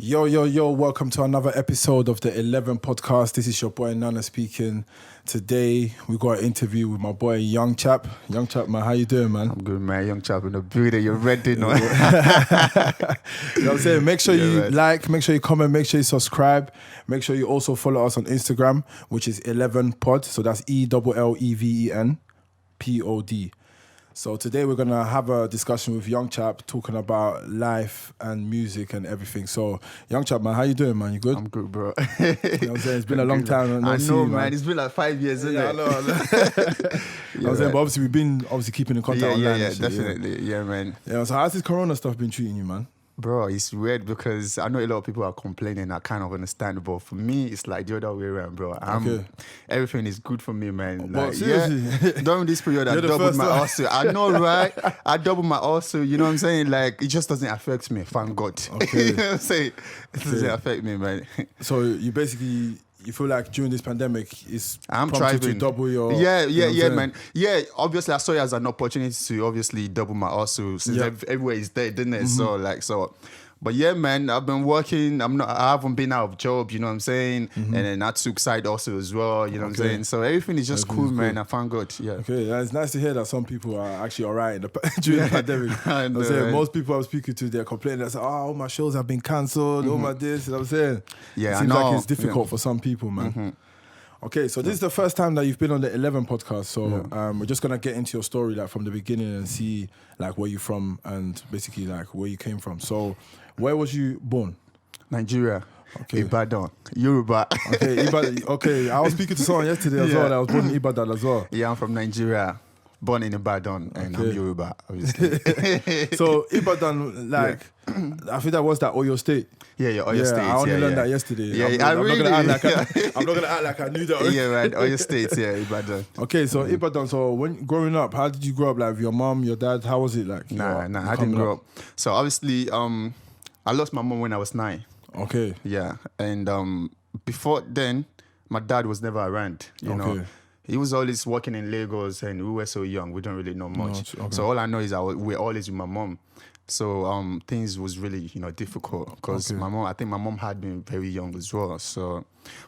Yo, yo, yo, welcome to another episode of the Elleven podcast. This is your boy Nana speaking. Today, we got an interview with my boy Young Chap. Young Chap, man, how you doing, man? I'm good, man. Young Chap in the building. You're ready, no? You know what I'm saying? Make sure you man. like, make sure you comment, make sure you subscribe. Make sure you also follow us on Instagram, which is Elleven Pod. So that's ELLEVEN POD. So today we're going to have a discussion with Young Chap talking about life and music and everything. So Young Chap, man, how you doing, man? You good? I'm good, bro. You know what I'm saying? It's been a long time. I know, man. It's been like 5 years, isn't it? I know. You know what I'm saying? But obviously we've been keeping in contact online. Yeah, and shit, definitely. Yeah, man. Yeah, so how's this corona stuff been treating you, man? Bro, it's weird because I know a lot of people are complaining. I kind of understand, but for me, it's like the other way around, bro. Everything is good for me, man. But Like, seriously? during this period, I You're the doubled first my one. hustle. I know, right? I doubled my hustle. You know what I'm saying? Like, it just doesn't affect me. Thank God. Okay. You know what I'm saying? It doesn't affect me, man. So you feel like during this pandemic, it's I'm prompted thriving. to double your... Yeah, you know what I'm saying? man. Yeah, obviously I saw it as an opportunity to obviously double my hustle since everywhere is dead, didn't it? So, but yeah, man, I've been working. I haven't been out of job, you know what I'm saying? And then I took side hustle as well, you know what I'm saying? So everything is just cool, man. I thank God. Yeah. Okay, it's nice to hear that some people are actually all right during the pandemic. I know, I'm saying man. most people I'm speaking to, they're complaining. They say, all my shows have been cancelled, all my this, you know what I'm saying? Yeah, it I seems like know. it's difficult for some people, man. Okay, so this is the first time that you've been on the Elleven podcast. So we're just gonna get into your story like from the beginning and see like where you're from and basically like where you came from. So where was you born? Nigeria. Okay. Ibadan. Yoruba. Okay, Ibadan. Okay, I was speaking to someone yesterday as well. That was born in Ibadan as well. Yeah, I'm from Nigeria. Born in Ibadan and I'm Yoruba, obviously. So Ibadan, like, I think that was that Oyo State. Yeah, Oyo State. I only learned that yesterday. Yeah, I'm not gonna act like I knew that. Yeah, right. Oyo State, yeah, Ibadan. Okay, so Ibadan. So when growing up, how did you grow up? Like with your mom, your dad? How was it like? Nah, I didn't grow up. So obviously, I lost my mom when I was 9. Okay. Yeah, and before then, my dad was never around. You know, he was always working in Lagos, and we were so young, we don't really know much. Okay. So all I know is we're always with my mom. So things was really difficult because I think my mom had been very young as well. So,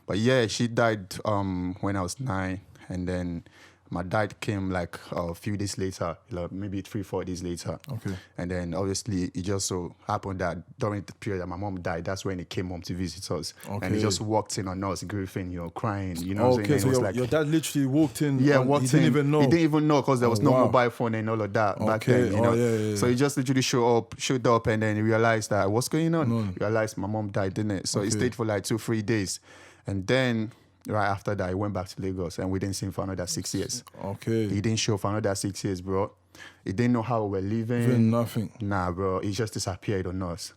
but yeah, she died when I was 9, and then my dad came like a few days later, like maybe 3-4 days later. Okay. And then obviously it just so happened that during the period that my mom died, that's when he came home to visit us. Okay. And he just walked in on us, grieving, crying, you know what I'm Okay, saying? so It was your dad literally walked in. yeah, He didn't even know. He didn't even know because there was no mobile phone and all of that back then. You know? Yeah. So he just literally showed up, and then he realized that what's going on. Realized my mom died, didn't it? So he stayed for like 2-3 days, and then right after that, he went back to Lagos, and we didn't see him for another 6 years. Okay. He didn't show for another 6 years, bro. He didn't know how we were living. Doing nothing. Nah, bro. He just disappeared on us.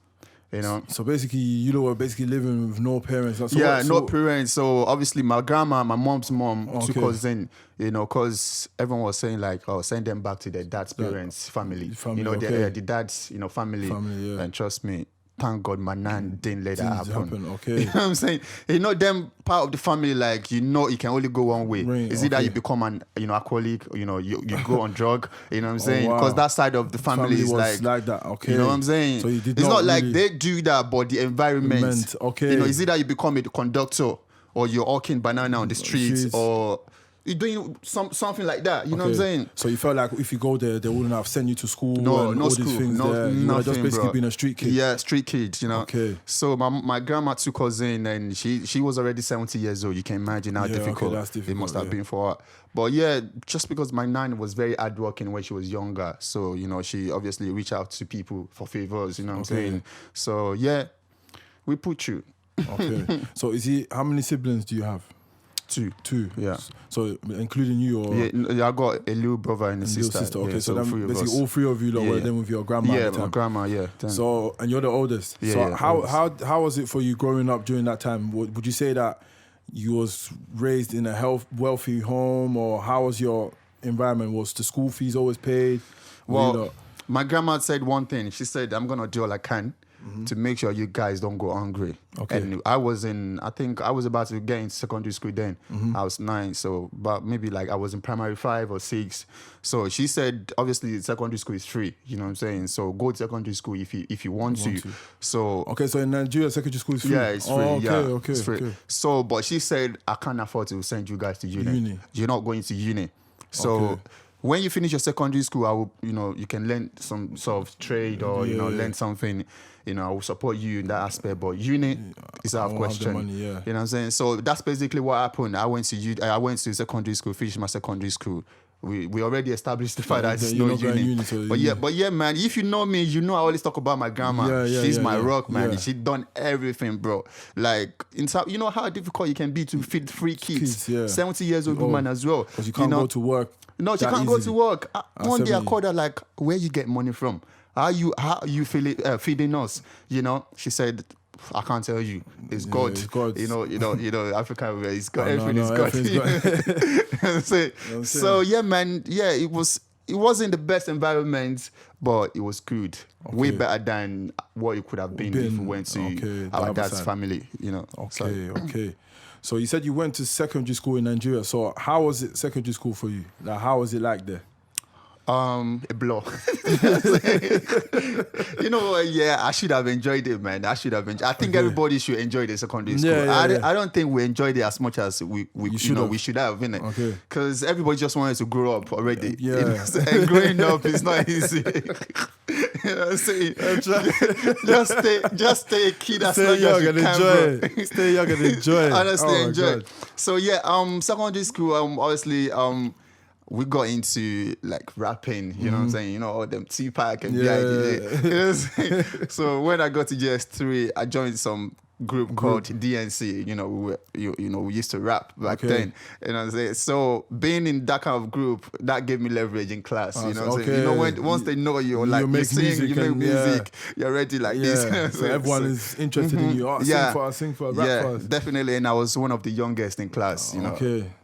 You know. So basically, you were basically living with no parents. So No parents. So obviously, my grandma, my mom's mom, took us in. You know, because everyone was saying like, "Oh, send them back to their dad's parents, family. You know, the dad's, family." Family, yeah. And trust me, thank God, my nan didn't let that happen. Okay. You know what I'm saying? Them part of the family, like, it can only go one way. Right, Is it that you become an, alcoholic, you go on drug, you know what I'm saying? Because that side of the family is was like that, okay. You know what I'm saying? So you did it's not like really they do that, but the environment. Okay. Is it that you become a conductor or you're hawking banana on the streets or you're doing something like that, you know what I'm saying? So you felt like if you go there, they wouldn't have sent you to school No and all school, these things there. You would have just basically been a street kid. Yeah, street kid, Okay. So my grandma took us in, and she was already 70 years old. You can imagine how difficult, that's difficult it must have been for her. But yeah, just because my nan was very hardworking when she was younger, so, she obviously reached out to people for favors, you know what I'm saying? So yeah, we put you. Okay. So how many siblings do you have? 2. Yeah. So including you or I got a little brother and a sister. Okay, yeah, so then 3 of basically us. all 3 of you were then with your grandma. Yeah, at the time. my grandma. Yeah. Damn. So and you're the oldest. Yeah, so oldest. how was it for you growing up during that time? Would you say that you was raised in a wealthy home, or how was your environment? Was the school fees always paid? Well, my grandma said one thing. She said, "I'm gonna do all I can." to make sure you guys don't go hungry. Okay. And I think I was about to get into secondary school then. I was 9, so but maybe like I was in primary 5 or 6. So she said, obviously secondary school is free. You know what I'm saying? So go to secondary school if you want to. So okay, so in Nigeria, secondary school is free. yeah, it's free. Okay, it's free. okay. So, but she said I can't afford to send you guys to uni. You're not going to uni. So when you finish your secondary school, I will, you can learn some sort of trade or learn something. I will support you in that aspect. But uni is out of question. Money, You know what I'm saying? So that's basically what happened. I went to secondary school, finished my secondary school. We already established the fact that it's no uni. But yeah, man, if you know me, I always talk about my grandma. She's my rock, man. Yeah. She done everything, bro. Like, you know how difficult it can be to feed 3 kids. 70 years old woman as well. Because you can't go to work. No, she can't go to work. One day I called her like, where you get money from? How you feeding us? She said, I can't tell you. It's God. It's God. Africa, it's God. Everything is God. So yeah, man. Yeah, it wasn't the best environment, but it was good. Okay. Way better than what it could have been if we went to our dad's family. Okay. So you said you went to secondary school in Nigeria. So how was it secondary school for you? Like, how was it like there? A blur. I should have enjoyed it, man. I think everybody should enjoy the secondary school. I don't think we enjoyed it as much as we should have, innit? Okay. Because everybody just wanted to grow up already. Yeah. And growing up is not easy. You know what I'm saying? Just stay a kid as long as you can, bro. Stay young and enjoy it. Honestly, enjoy it. So yeah, secondary school, obviously, we got into like rapping, you know what I'm saying? You know, all them Tupac and B.I.G. You know what I'm saying? So when I got to GS3, I joined some group called DNC. We used to rap back then. You know what I'm saying? So being in that kind of group, that gave me leverage in class. You know what I'm saying? Once they know you, like you sing, you make music, you're ready like this. So everyone is interested in you. Sing for, rap for us. Definitely. And I was one of the youngest in class,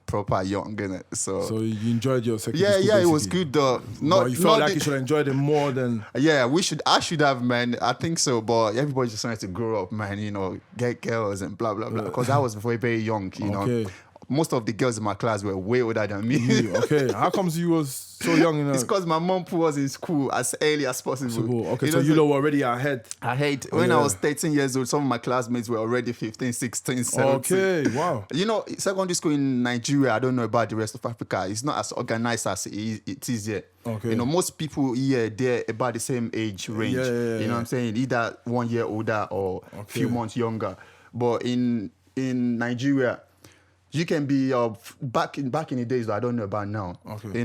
proper young, innit? So you enjoyed your secondary school? Yeah, it was good though. You felt like you should have enjoyed it more than... Yeah, I should have, man. I think so, but everybody just wanted to grow up, man, get girls and blah, blah, blah. Because I was very, very young, you know. Most of the girls in my class were way older than me. Okay, how comes you was so young? It's because my mom put us in school as early as possible. Okay, so you were already ahead. When I was 13 years old, some of my classmates were already 15, 16, 17. Okay, wow. Secondary school in Nigeria, I don't know about the rest of Africa, it's not as organized as it is here. Okay. Most people here, they're about the same age range. You know what I'm saying? Either 1 year older or a few months younger. But in Nigeria, you can be back in the days that I don't know about now. Okay.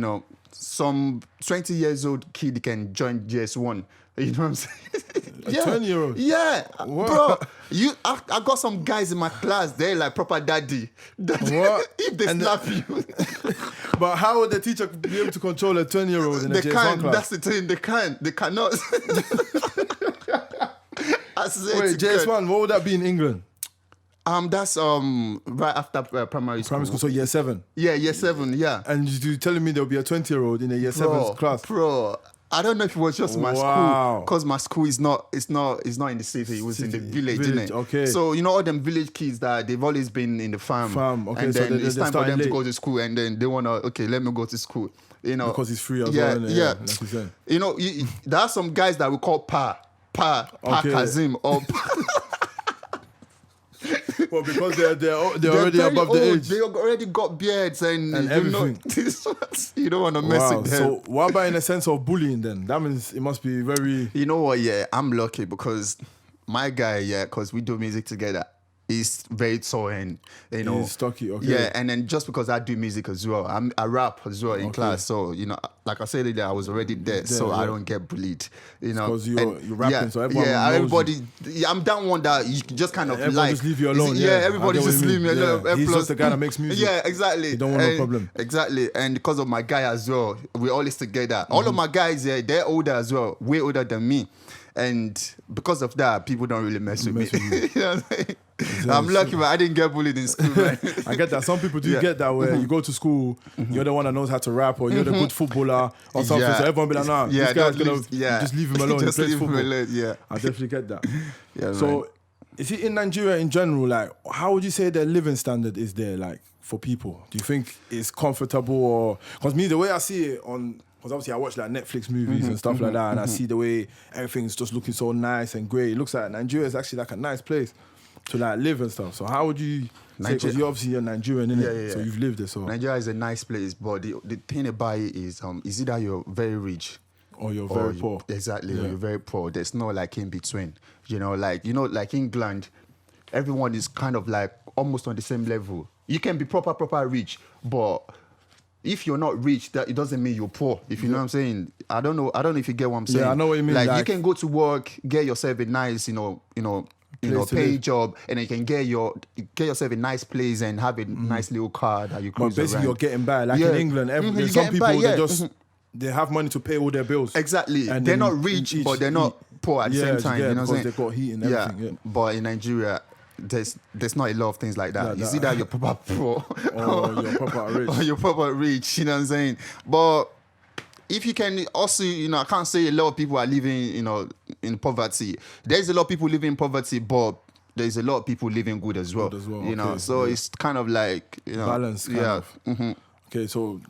Some 20 years old kid can join GS1. You know what I'm saying? A 10-year-old? Yeah. What? Bro, I got some guys in my class, they're like proper daddy. What? If they slap you. But how would the teacher be able to control a 10-year-old in a GS1 class? That's the thing, they can't. They cannot. Wait, GS1, what would that be in England? That's right after primary school. Primary school, so year 7? Yeah, year 7, yeah. And you're telling me there'll be a 20-year-old in a year 7 class? Bro, I don't know if it was just my school, because my school is not in the city. It was in the village, isn't it? Okay. So all them village kids that they've always been in the farm. Okay. And so then it's time for them to go to school, and then they wanna let me go to school. Because it's free as well. Yeah. Like you said. There are some guys that we call Pa Kazim or. Well, because they're already above the age. They already got beards and everything. You don't want to mess with them. So what about in a sense of bullying then? That means it must be very... You know what, I'm lucky because my guy, because we do music together, he's very tall and, he's stocky, okay. Yeah, and then just because I do music as well, I rap as well in class. So, like I said earlier, I was already there, so I don't get bullied. Because you're rapping, so everyone knows everybody, I'm that one that you just kind of everyone just leave you alone. Everybody just leave me alone. He's just the guy that makes music. Yeah, exactly. You don't want no problem. Exactly. And because of my guy as well, we're always together. All of my guys, they're older as well, way older than me. And because of that, people don't really mess with me. You know what I'm saying? I'm lucky, but I didn't get bullied in school, man. I get that. Some people do get that where you go to school, you're the one that knows how to rap, or you're the good footballer or something. Yeah. So everyone be like, nah, this guy's gonna just leave him alone. Just he plays leave him football. alone, yeah. I definitely get that. Yeah, so, man. is it in Nigeria in general? Like, how would you say the living standard is there? Like for people, do you think it's comfortable, or because me the way I see it on. Because obviously I watch like Netflix movies and stuff like that, and I see the way everything's just looking so nice and great. It looks like Nigeria is actually like a nice place to like live and stuff. So how would you say, because you're obviously a Nigerian, innit? So you've lived there. So Nigeria is a nice place, but the thing about it is either you're very rich or you're very poor. Exactly, or you're very poor. There's no like in between. Like England, everyone is kind of like almost on the same level. You can be proper rich, but if you're not rich, that it doesn't mean you're poor. If you know what I'm saying, I don't know if you get what I'm saying. Yeah, I know what you mean. Like you can go to work, get yourself a nice, paid job, and then you can get yourself a nice place and have a nice little car that you cruise But basically, around. you're getting by. Like in England, there's some people they just they have money to pay all their bills. Exactly, and they're not rich, but they're not poor at the same time. You know what I'm saying? They've got heat and everything. Yeah. But in Nigeria, there's not a lot of things like that. You see that you're proper poor or you're proper rich. Or you're proper rich, you know what I'm saying? But if you can also, I can't say a lot of people are living, in poverty. There's a lot of people living in poverty, but there's a lot of people living good as well. So it's kind of like, balance. Kind of. Okay, so,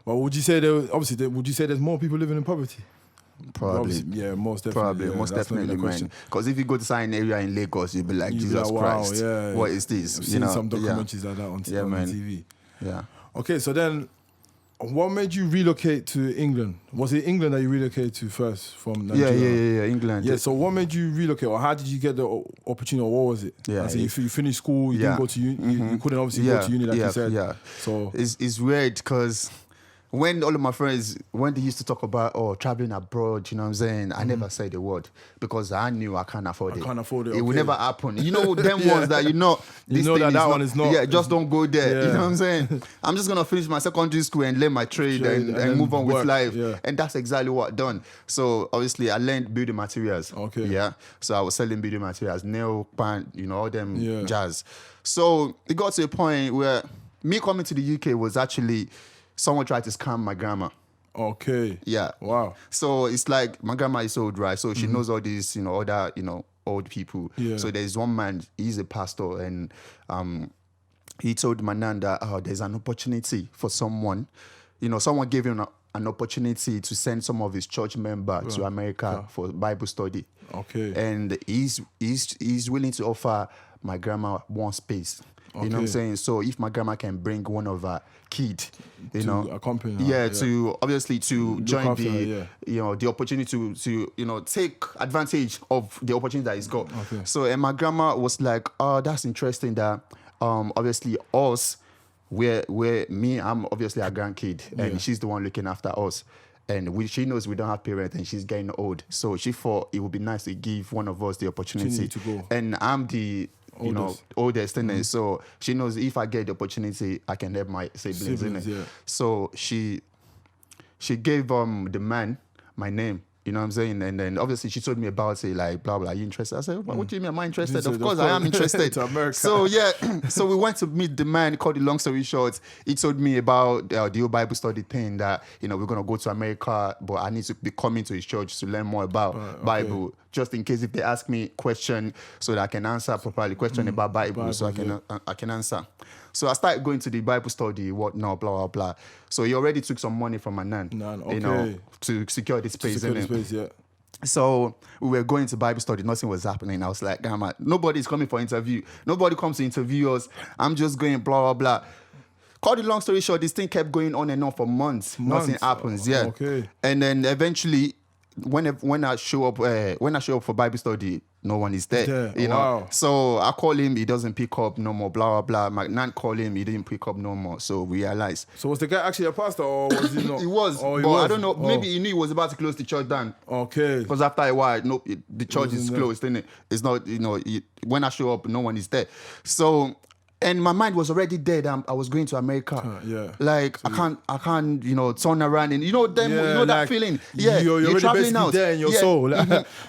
well, would you say there's more people living in poverty? Probably. Yeah, most definitely. Most definitely, man. Because if you go to certain area in Lagos, you'll be like, Jesus Christ, what is this? I've seen some documentaries like that on TV. Yeah. Okay, so then, what made you relocate to England? Was it England that you relocated to first from Nigeria? Yeah, England. Yeah, so what made you relocate, or how did you get the opportunity, or what was it? Yeah, so you finished school, you didn't go to uni, you couldn't obviously go to uni like you said. Yeah. So it's weird because when all of my friends, when they used to talk about traveling abroad, you know what I'm saying, I never said a word because I knew I can't afford it. It will never happen. You know them ones that that one is not. Yeah, just don't go there. Yeah. You know what I'm saying? I'm just gonna finish my secondary school and learn my trade and move on with life. Yeah. And that's exactly what I done. So obviously I learned building materials. Okay. Yeah. So I was selling building materials, nail, pan, all them jazz. So it got to a point where me coming to the UK was actually someone tried to scam my grandma. Okay. Yeah. Wow. So it's like my grandma is old, right? So she knows all these, other, old people. Yeah. So there's one man, he's a pastor, and he told my nan that there's an opportunity for someone. Someone gave him an opportunity to send some of his church members to America for Bible study. Okay. And he's willing to offer my grandma one space. You know what I'm saying? So if my grandma can bring one of her kid, to accompany her, to obviously to join the opportunity to take advantage of the opportunity that he's got. Okay. So and my grandma was like, oh, that's interesting that obviously us, where me, I'm obviously a grandkid and she's the one looking after us. And she knows we don't have parents and she's getting old. So she thought it would be nice to give one of us the opportunity to go. And I'm the oldest in it. So she knows if I get the opportunity, I can help my siblings in it. Yeah. So she gave the man my name. You know what I'm saying? And then obviously she told me about it, like, blah, blah, are you interested? I said, what do you mean, am I interested? Of course I am interested. To America. So so we went to meet the man, called it long story short. He told me about the whole Bible study thing that, we're going to go to America, but I need to be coming to his church to learn more about Bible, just in case if they ask me question so that I can answer properly, question about Bible so I can answer. So I started going to the Bible study, whatnot, blah, blah, blah. So he already took some money from my nan, to secure the space. So we were going to Bible study, nothing was happening. I was like, Grandma, nobody's coming for interview. Nobody comes to interview us. I'm just going blah, blah, blah. Cut the long story short, this thing kept going on and on for months. Nothing happens, Okay. And then eventually, when I show up for Bible study, no one is there. Wow. So I call him, he doesn't pick up no more, blah, blah, blah. My nan called him, he didn't pick up no more. So we realized. So was the guy actually a pastor or was he not? He was. But I don't know, maybe he knew he was about to close the church down. Okay. Because after a while, the church is closed, isn't it? It's not, when I show up, no one is there. So And my mind was already there that I was going to America. Yeah. Like I can't, turn around and that like, feeling. Yeah, you're already traveling basically out. there in your soul.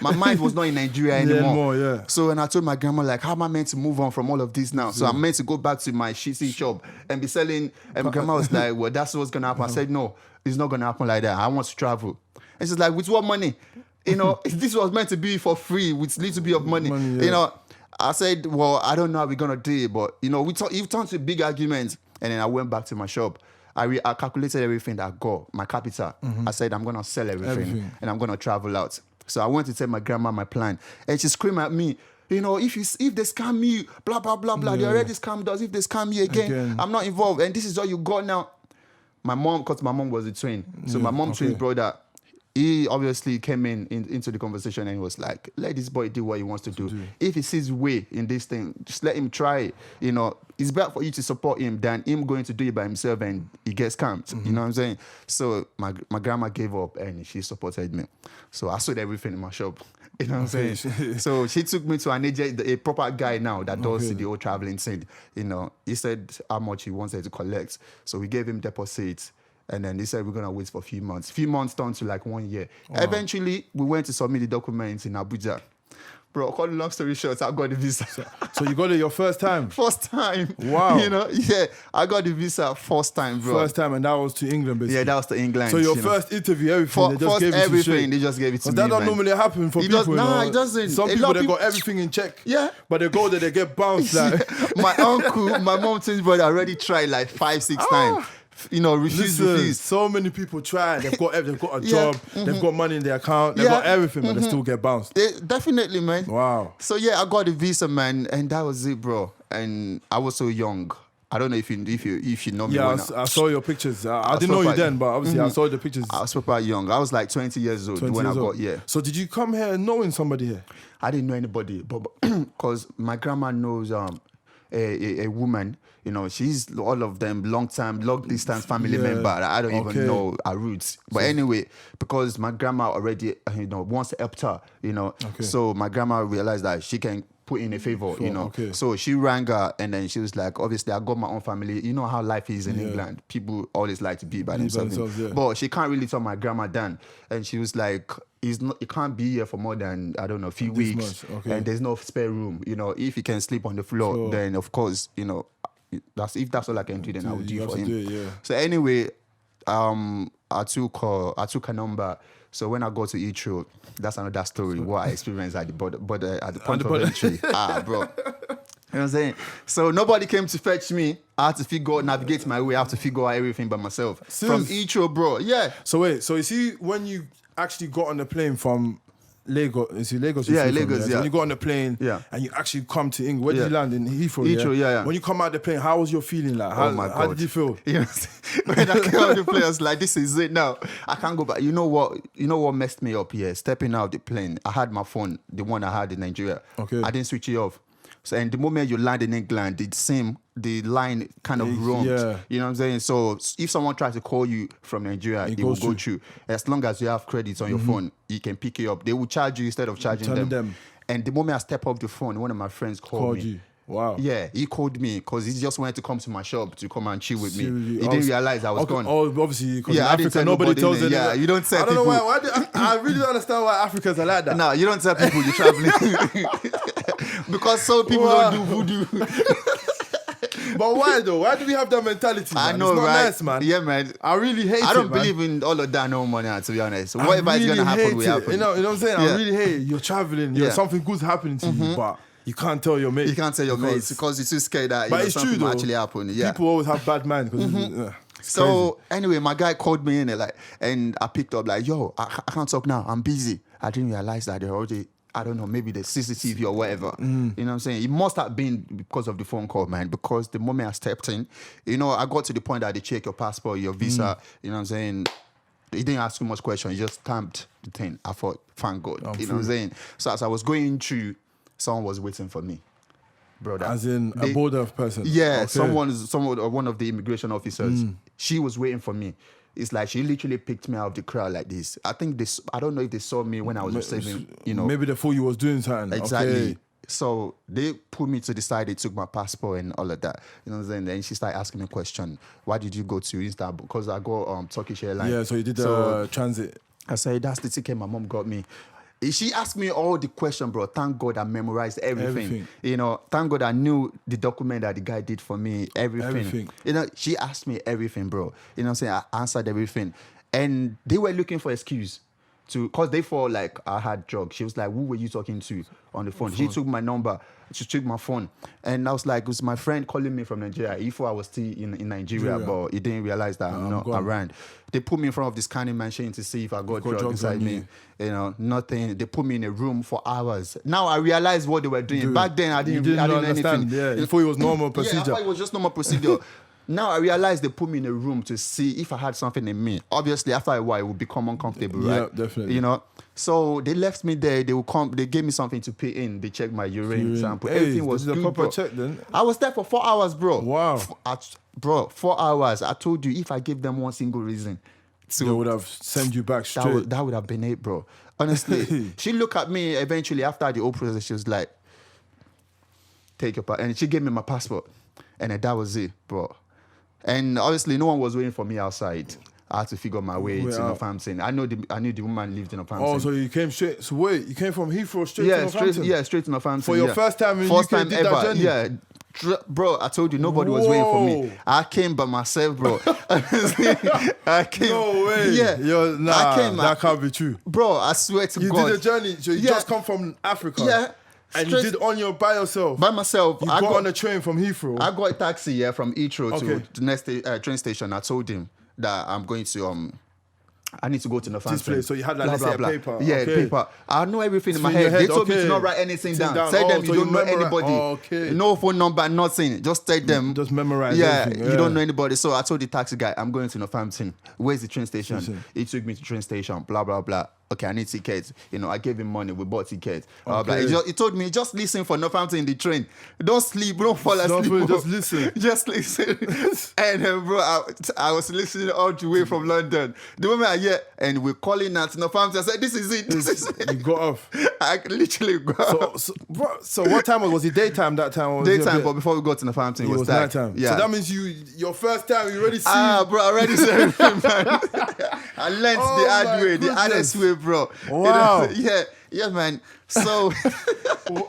My mind was not in Nigeria anymore. Yeah. So when I told my grandma, like, how am I meant to move on from all of this now? So I'm meant to go back to my shitty shop and be selling. And my grandma was like, well, that's what's gonna happen. I said, no, it's not gonna happen like that. I want to travel. And she's like, with what money? This was meant to be for free with little bit of money. I said, well, I don't know how we're going to do it, but, you turned to big arguments. And then I went back to my shop. I calculated everything that I got, my capital. I said, I'm going to sell everything and I'm going to travel out. So I went to tell my grandma my plan. And she screamed at me, if they scam me, blah, blah, blah, blah. They already scammed us. If they scam me again, I'm not involved. And this is all you got now. My mom, because my mom was a twin. So my mom's twin brother, he obviously came into the conversation and was like, let this boy do what he wants to do. If he sees way in this thing, just let him try it. It's better for you to support him than him going to do it by himself and he gets scammed. You know what I'm saying? So my grandma gave up and she supported me. So I sold everything in my shop. You know what I'm saying? So she took me to an agent, a proper guy now that does the whole traveling thing. He said how much he wanted to collect. So we gave him deposits. And then they said we're gonna wait for a few months. Few months turned to like 1 year. Wow. Eventually, we went to submit the documents in Abuja. Bro, cut the long story short, I got the visa. So you got it your first time? First time. Wow. I got the visa first time, bro. First time, and that was to England, basically. Yeah, that was to England. So your first interview, everything, they just gave it to you. They just gave it to me, that don't normally happen for people. It doesn't. Some people, they got everything in check. Yeah. But they go there, they get bounced. Like. My uncle, my mom's twin brother already tried like 5-6 times. Refuse. So many people try. They've got a job. They've got money in their account. They've got everything, but they still get bounced. Definitely, man. Wow. So I got the visa, man, and that was it, bro. And I was so young. I don't know if you know me. Yeah, I saw your pictures. I didn't know you then, but obviously I saw the pictures. I was super young. I was like 20 years old when I got here. So did you come here knowing somebody here? I didn't know anybody, but because my grandma knows a woman. She's all of them long distance family member. I don't even know her roots. But anyway, because my grandma already, wants to help her, so my grandma realized that she can put in a favor, So she rang her and then she was like, obviously I got my own family. You know how life is in England. People always like to be by themselves. But she can't really tell my grandma down. And she was like, it can't be here for more than, I don't know, a few weeks. And there's no spare room. If he can sleep on the floor, then of course, that's all I can do, then I will do for him. So anyway, I took a number. So when I go to Heathrow, that's another story. What I experienced at the border, at the point of entry. Bro. You know what I'm saying? So nobody came to fetch me. I had to navigate my way. I have to figure out everything by myself. From Heathrow, bro. Yeah. So wait, you see when you actually got on the plane from Lagos, is it Lagos? Lagos, So when you got on the plane and you actually come to England, where did you land? In Heathrow? Heathrow, yeah. When you come out of the plane, how was your feeling like? How did you feel? When I came out of the plane, I was like, this is it now. I can't go back. You know what messed me up here? Stepping out of the plane, I had my phone, the one I had in Nigeria. Okay. I didn't switch it off. So, and the moment you land in England, the line kind of roamed. Yeah. You know what I'm saying? So if someone tries to call you from Nigeria, it will go through. As long as you have credits on your phone, you can pick it up. They will charge you instead of charging them. And the moment I step off the phone, one of my friends called me. You. Wow. Yeah, he called me because he just wanted to come to my shop to come and chill with me. He didn't realize I was gone. Oh, obviously, because in Africa, nobody tells them. Yeah, you don't tell people. I don't know why. I really don't understand why Africans are like that. No, you don't tell people you're traveling. Because some people don't do voodoo. But why though? Why do we have that mentality? Man? I know, it's not right? Nice, man. Yeah, man. I really hate it. I don't believe in all of that no money, to be honest. Whatever is gonna happen will happen. You know what I'm saying? I really hate it. You're traveling. Something good's happening to you, but you can't tell your mates. You can't tell your mates because you're too scared that something will actually happen. Yeah. People always have bad minds. So anyway, my guy called me in and I picked up like, yo, I can't talk now. I'm busy. I didn't realize that they're already, I don't know, maybe the CCTV or whatever. You know what I'm saying? It must have been because of the phone call, man. Because the moment I stepped in, I got to the point that they check your passport, your visa. You know what I'm saying? He didn't ask too much questions. He just stamped the thing. I thought, thank God. You know what I'm saying? So as I was going through, someone was waiting for me. Brother. As in a border person? Yeah, one of the immigration officers. She was waiting for me. It's like she literally picked me out of the crowd like this. I don't know if they saw me when I was receiving, Maybe they thought you was doing something. Exactly. Okay. So they put me to the side. They took my passport and all of that. You know what I'm saying? Then she started asking me a question. Why did you go to Istanbul? Because I go Turkish Airlines. Yeah, so you did the transit. I said, that's the ticket my mom got me. She asked me all the questions, bro. Thank God I memorized everything. You know, thank God I knew the document that the guy did for me, everything. You know, she asked me everything, bro. You know what I'm saying? I answered everything. And they were looking for excuse because they thought like I had drugs. She was like, who were you talking to on the phone? She took my number. She took my phone. And I was like, it was my friend calling me from Nigeria. He thought I was still in Nigeria, but he didn't realize that I'm not around. They put me in front of this scanning machine to see if I got drugs inside me. You know, nothing. They put me in a room for hours. Now I realize what they were doing. Back then, I didn't know understand. anything. Yeah, you thought it was normal procedure. Yeah, I thought it was just normal procedure. Now I realized they put me in a room to see if I had something in me. Obviously, after a while, it would become uncomfortable, right? Yeah, definitely. You know, so they left me there. They would come. They gave me something to pay in. They checked my urine sample. Everything was a good, proper bro. check then. I was there for 4 hours, bro. Wow. Bro, 4 hours. I told you, if I gave them one single reason, they would have sent you back straight. That would have been it, bro. Honestly, she looked at me eventually after the whole process. She was like, take your passport. And she gave me my passport. And then that was it, bro. And obviously, no one was waiting for me outside. I had to figure my way to Northampton. I knew the woman lived in Northampton. Oh, so you came straight. So wait, you came from Heathrow straight to Northampton? Straight to Northampton. For your first time in the UK, did that journey? Yeah. Bro, I told you, nobody was waiting for me. I came by myself, bro. I came. No way. Yeah. I came. That can't be true. Bro, I swear to God. You did a journey. So you just come from Africa. Yeah. And you did by yourself? By myself. You got on a train from Heathrow? I got a taxi from Heathrow to the next train station. I told him that I'm going to... I need to go to Northampton. This place, so you had like a paper. Yeah, paper. I know everything in my head. They told me to not write anything down. Tell them you don't know anybody. No phone number, nothing. Just tell them. Just memorize everything. You don't know anybody. So I told the taxi guy, I'm going to Northampton. Where's the train station? He took me to the train station, blah, blah, blah. Okay, I need tickets. You know, I gave him money. We bought tickets. He told me, just listen for Northampton in the train. Don't sleep. Don't fall asleep. Just listen. Just listen. And bro, I was listening all the way from London. The moment I hear, and we're calling at Northampton, I said, this is it. You got off. I literally got off. So what time was it? Daytime that time? Or daytime, but before we got to Northampton, it was nighttime. Yeah. So that means your first time, you already see. Bro, I already said everything, man. I learned the hard way, the hardest way, bro. Wow. Yeah, man. So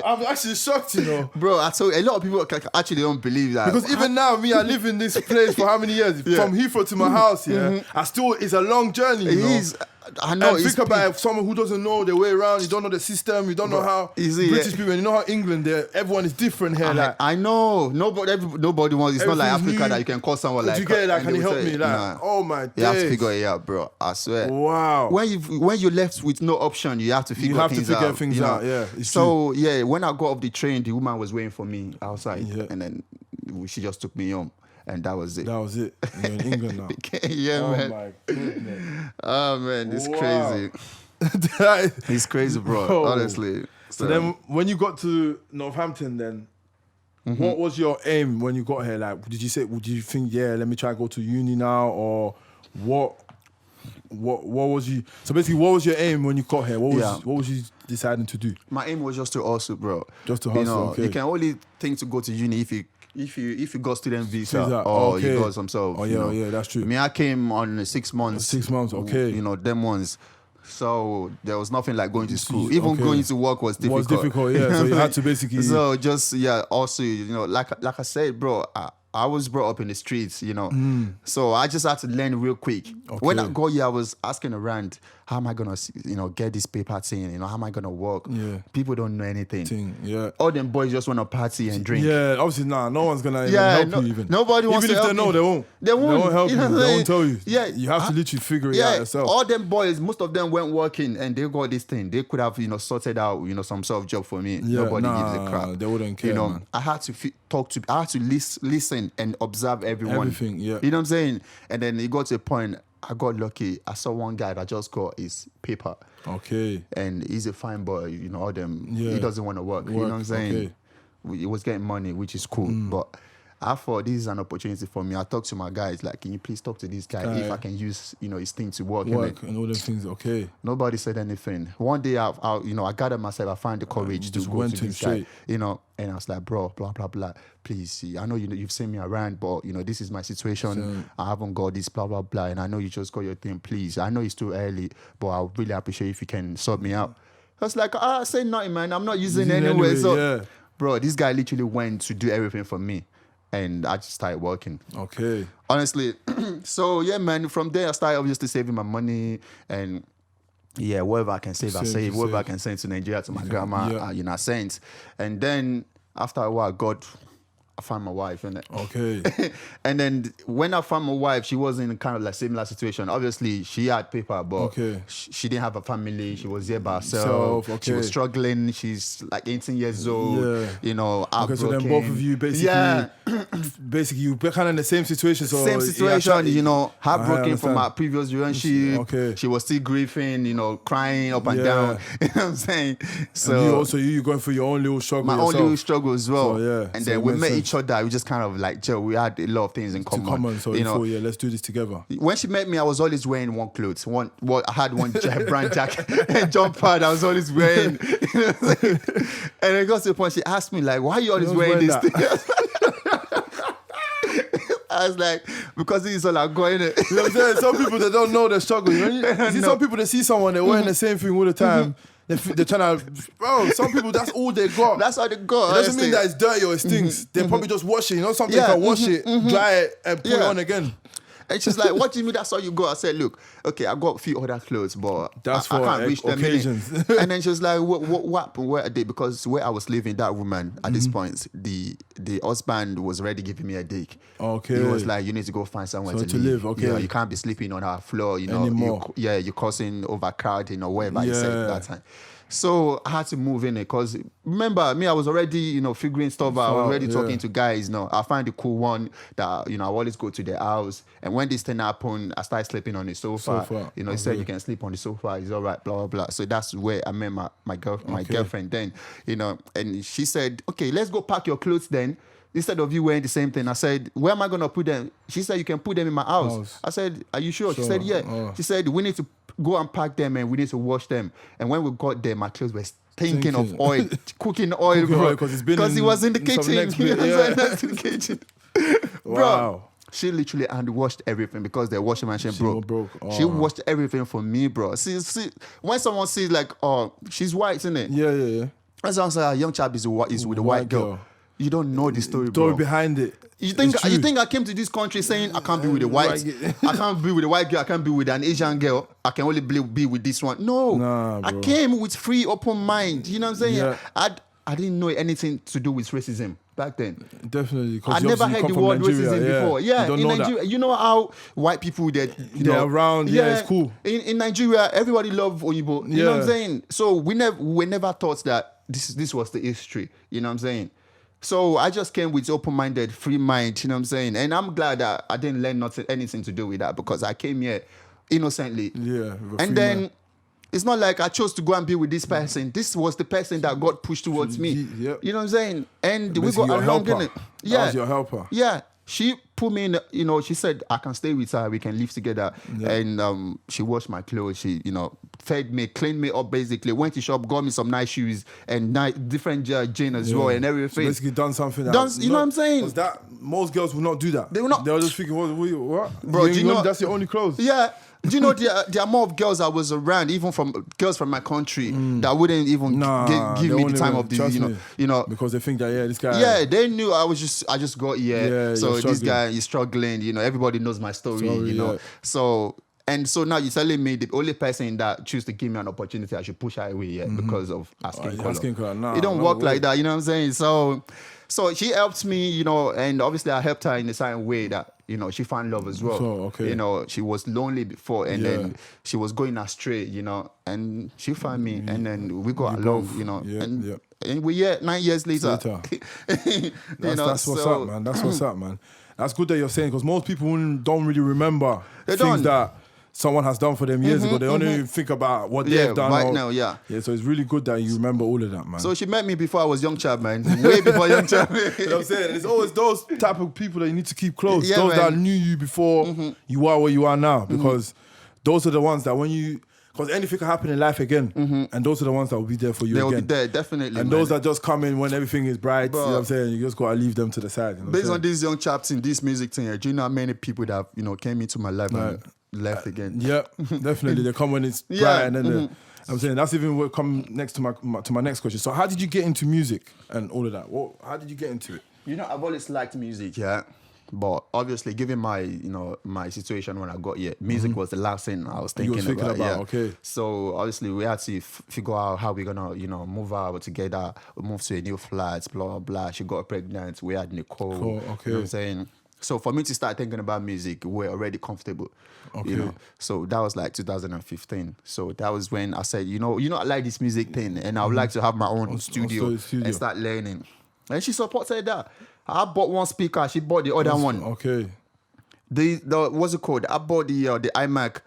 I'm actually shocked, you know. Bro, I told you, a lot of people actually don't believe that. Because even now, I live in this place for how many years? From Heathrow to my house, it's a long journey, you know. It is. I know. And think about someone who doesn't know their way around, you don't know the system, you don't know how British people, you know how England, everyone is different here. I know. Nobody wants, it's not like Africa that you can call someone like... you get it, can you help me? Oh my days. You have to figure it out, bro. I swear. Wow. When you're left with no option, you have to figure things out. Yeah. So, when I got off the train, the woman was waiting for me outside. Yeah. And then she just took me home. And that was it. That was it. You're in England now. Man. My goodness. Oh, man, it's crazy. It's crazy, bro. Honestly. So then, when you got to Northampton, then what was your aim when you got here? Like, did you think, let me try and go to uni now, or what? What was you? So basically, what was your aim when you got here? What was you deciding to do? My aim was just to hustle, bro. Just to hustle. You can only think to go to uni if you got student visa or you got some sort of... yeah, that's true. I mean, I came on 6 months. 6 months, okay. You know, them ones. So there was nothing like going to school. Even going to work was difficult. So you had to basically... So just, also, you know, like I said, bro, I was brought up in the streets, you know. So I just had to learn real quick. Okay. When I got here, I was asking around, how am I going to, get this paper thing? You know, how am I going to work? Yeah. People don't know anything. All them boys just want to party and drink. Yeah, obviously, no one's going to help you even. Nobody wants to help you. Even if they know, they won't help you. They won't tell you. Yeah. You have to literally figure it out yourself. All them boys, most of them weren't working and they got this thing. They could have, sorted out, some sort of job for me. Nobody gives a crap. They wouldn't care, man. I had to I had to listen and observe everyone. Everything, yeah. You know what I'm saying? And then it got to a point, I got lucky. I saw one guy that just got his paper. Okay. And he's a fine boy, all them. He doesn't want to work. You know what I'm saying? Okay. He was getting money, which is cool. But I thought this is an opportunity for me. I talked to my guys, like, can you please talk to this guy if I can use, his thing to work and all them things. Okay. Nobody said anything. One day, I gathered myself. I found the courage to go to this guy, and I was like, bro, blah blah blah. Please, see, I know you've seen me around, but this is my situation. I haven't got this, blah blah blah, and I know you just got your thing. Please, I know it's too early, but I really appreciate if you can sort me out. I was like, I say nothing, man. I'm not using it anyway. So, bro, this guy literally went to do everything for me. And I just started working. Okay. Honestly. So, yeah, man, from there, I started obviously saving my money. And, yeah, whatever I can save, I save. Whatever I can send to Nigeria, to my grandma, I sent. And then, after a while, I found my wife, innit? Okay. And then when I found my wife, she was in kind of like similar situation. Obviously, she had paper, but she didn't have a family. She was here by herself. She was struggling. She's like 18 years old. Heartbroken. Okay, so then both of you basically you were kind of in the same situation. So same situation, heartbroken from my previous relationship. She was still grieving, crying up and down. You know what I'm saying? So and you going through your own little struggle. My own little struggle as well. So, and then we met each other. We just kind of like, we had a lot of things in common. So let's do this together. When she met me, I was always wearing one clothes. I had one brand jacket and jumper. I was always wearing. And it got to the point she asked me like, "Why are you always wearing this thing?" I was like, because this is all I'm going. Some people that don't know the struggle. You see some people that see someone they're wearing the same thing all the time. They're trying to, bro. Some people, that's all they got. That's all they got. It doesn't mean that it's dirty or it stinks. They probably just wash it. Something can wash it, dry it, and put it on again. And she's like, "What do you mean that's all you got?" I said, "Look, okay, I got a few other clothes, but that's I can't reach them occasions." And then she was like, "What happened? Where are they?" Because where I was living, that woman at this point, the husband was already giving me a dick. Okay. He was like, "You need to go find somewhere to live. Okay. Yeah, you can't be sleeping on our floor. Anymore. You're causing overcrowding or whatever he said at that time." So I had to move in it because remember me, I was already, figuring stuff out. I was already talking to guys. I find a cool one that, I always go to their house. And when this thing happened, I started sleeping on the sofa. He said you can sleep on the sofa. It's all right, blah, blah, blah. So that's where I met my girlfriend then, and she said, okay, let's go pack your clothes then. Instead of you wearing the same thing, I said, where am I going to put them? She said, you can put them in my house. I said, are you sure? She said, yeah. She said, we need to go and pack them and we need to wash them. And when we got there, my clothes were stinking of oil, cooking oil, bro. Because it was in the kitchen. Bro, she literally hand washed everything because the washing machine broke. She washed everything for me, bro. See, when someone sees like, oh, she's white, isn't it? Yeah. When someone says a young chap is with a white girl. You don't know the story, bro. Story behind it. You think I came to this country saying I can't be with a white, I can't be with a white girl, I can't be with an Asian girl, I can only be with this one. No, bro. I came with free, open mind. You know what I'm saying? Yeah. I didn't know anything to do with racism back then. Definitely. I never heard the word racism before. Yeah, in Nigeria, you know how white people they're around. Yeah, it's cool. In Nigeria, everybody love Oyibo. You know what I'm saying? So we never thought that this was the history. You know what I'm saying? So I just came with open-minded, free mind, you know what I'm saying? And I'm glad that I didn't learn anything to do with that because I came here innocently. Yeah. And then it's not like I chose to go and be with this person. This was the person that God pushed towards me. Yep. You know what I'm saying? And we basically got along in it. Yeah. That was your helper. Yeah. She put me in, she said, I can stay with her, we can live together. Yeah. And she washed my clothes. She, fed me, cleaned me up basically. Went to shop, got me some nice shoes and different jeans as well and everything. So basically done something you know what I'm saying? Was that most girls will not do that. They will not. They were just thinking, what? Bro, that's your only clothes. Yeah. Do you know the amount of girls that was around, even from girls from my country, that wouldn't even give me the time of the, because they think that this guy. Yeah, they knew I just got here. Yeah, so this guy is struggling. Everybody knows my story. Yeah. So now you're telling me the only person that choose to give me an opportunity, I should push her away because of asking color. Nah, it don't work like that. You know what I'm saying? So she helped me, and obviously I helped her in a certain way that, she found love as well. So, okay. She was lonely before and then she was going astray, and she found me and then we got along, and we're here 9 years later. That's what's up, man. That's what's up, man. That's good that you're saying because most people don't really remember things that someone has done for them years ago. They only think about what they've done. Right now, yeah. Yeah, so it's really good that you remember all of that, man. So she met me before I was young chap, man. Way before young chap. You know what I'm saying? It's always those type of people that you need to keep close. Yeah, those that man. knew you before you are where you are now. Because those are the ones that when you... Because anything can happen in life again. And those are the ones that will be there for you They again. will be there, definitely. And man. those that just come in when everything is bright, Bro. you know what I'm saying? You just got to leave them to the side. You know Based on this young chap thing, this music thing, do you know how many people that came into my life Right. and left again? Yeah, definitely. They come when it's bright Yeah, and then I'm saying that's even what come next to my next question. So how did you get into music and all of that? How did you get into it? I've always liked music, yeah. But obviously, given my, my situation when I got here, music was the last thing I was thinking about. Yeah. Okay. So obviously, we had to figure out how we're gonna, move out together, move to a new flat, blah blah blah. She got pregnant. We had Nicole. Cool, okay. You know what I'm saying? So for me to start thinking about music, we're already comfortable. Okay. So that was like 2015. So that was when I said, I like this music thing, and I would like to have my own studio and start learning. And she supported that. I bought one speaker, she bought the other one. Okay. The what's it called? I bought the iMac,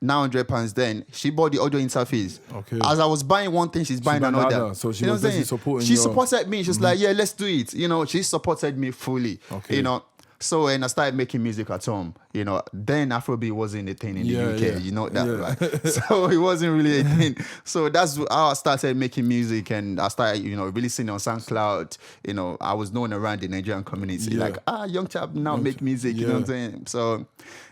£900 then. She bought the audio interface. Okay. As I was buying one thing, she's buying another. So she You know was what I'm basically saying? supporting She your... supported me. She's like, yeah, let's do it. She supported me fully. Okay. So and I started making music at home. Then Afrobeat wasn't a thing in the UK. Yeah. You know that, right? So it wasn't really a thing. So that's how I started making music, and I started, releasing on SoundCloud. I was known around the Nigerian community, Yeah. like, young chap now make music. You know what I'm saying? So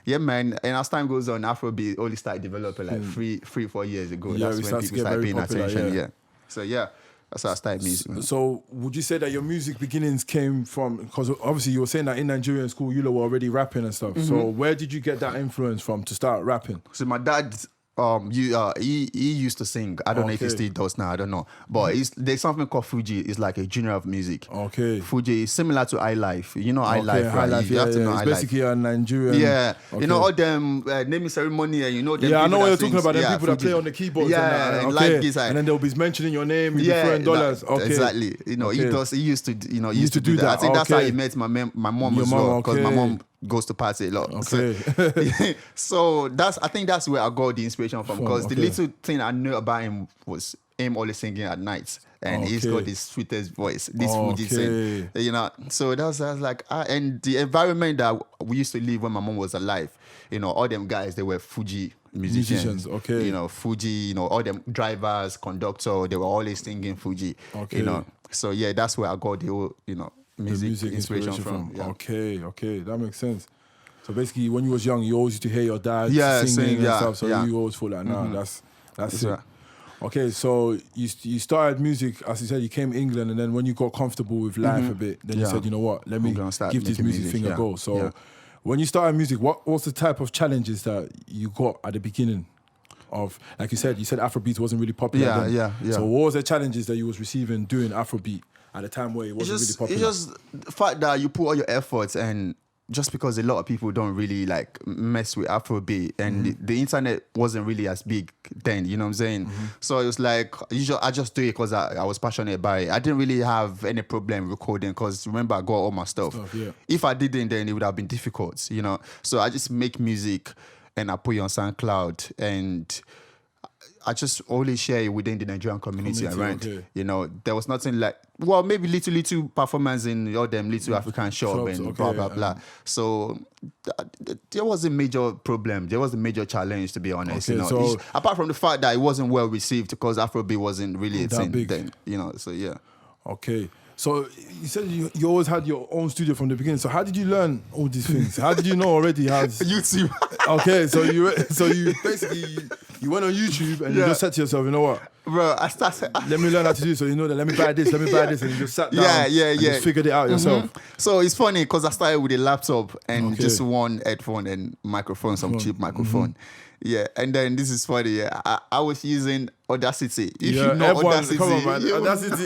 yeah, man. And as time goes on, Afrobeat only started developing like 3-4 years ago. Yeah, That's we when start to people get started very paying popular, attention. yeah. Yeah. So yeah. That's how I started music. Man. So would you say that your music beginnings came from, because obviously you were saying that in Nigerian school you lot were already rapping and stuff. So where did you get that influence from to start rapping? So my dad, he used to sing. I don't know if he Okay. still does now. I don't know. But there's something called Fuji. It's like a genre of music. Okay. Fuji is similar to iLife. You know iLife, Okay, right? High Life, You have to know It's iLife. basically a Nigerian... Yeah, Okay. all them naming ceremony, and them. Yeah, I people know what that you're talking sings. about. Them Yeah, people that Fuji. play on the keyboards Yeah, and and that. like this, And then they'll be mentioning your name, you'll be throwing dollars. Okay. Exactly. Okay. He used to do that. I think that's how he met my mom Your as mom, well, because my okay. mom goes to party a lot. Okay. So I think that's where I got the inspiration from, because the okay. little thing I knew about him was him always singing at night, and he's Okay. got the sweetest voice, this Fuji thing, Okay. So that was like, and the environment that we used to live when my mom was alive, all them guys, they were Fuji musicians. Okay. Fuji, all them drivers, conductor, they were always singing Fuji. Okay. So yeah, that's where I got the whole, music inspiration from. Yeah. Okay, that makes sense. So basically, when you was young, you always used to hear your dad singing and yeah, stuff. So yeah. you always thought like, nah, that's it. right. Okay, so you started music, as you said, you came to England, and then when you got comfortable with life a bit, then you Yeah. said, you know what, let me gonna start give this making music music, thing a yeah. go. So Yeah. when you started music, what was the type of challenges that you got at the beginning of, like you said Afrobeat wasn't really popular Yeah, then. yeah. So what was the challenges that you was receiving doing Afrobeat at a time where it wasn't really popular? It's just the fact that you put all your efforts, and just because a lot of people don't really like mess with Afrobeat, and the internet wasn't really as big then, you know what I'm saying? So it was like, I just do it because I was passionate about it. I didn't really have any problem recording, because remember, I got all my stuff. Yeah. If I didn't, then it would have been difficult, So I just make music and I put it on SoundCloud, and I just only share it within the Nigerian community around. Okay. There was nothing like, well, maybe little performance in all them little African shops and okay, blah, blah, blah. So there was a major problem. There was a major challenge, to be honest. Okay, so- apart from the fact that it wasn't well received, because Afrobeat wasn't really a That thing big. then. So yeah. Okay. So you said you always had your own studio from the beginning. So how did you learn all these things? How did you know already how? YouTube. Okay, so you basically you went on YouTube and you Yeah. just said to yourself, you know what? Bro, I started... Let me learn how to do it. So you know that. Let me buy this. Let me buy this, and you just sat down. and just figured it out yourself. So it's funny, because I started with a laptop and Okay. just one headphone and microphone, some cheap microphone. Yeah, and then this is funny. Yeah, I was using Audacity. If you know everyone, Audacity, come on, man. you Audacity.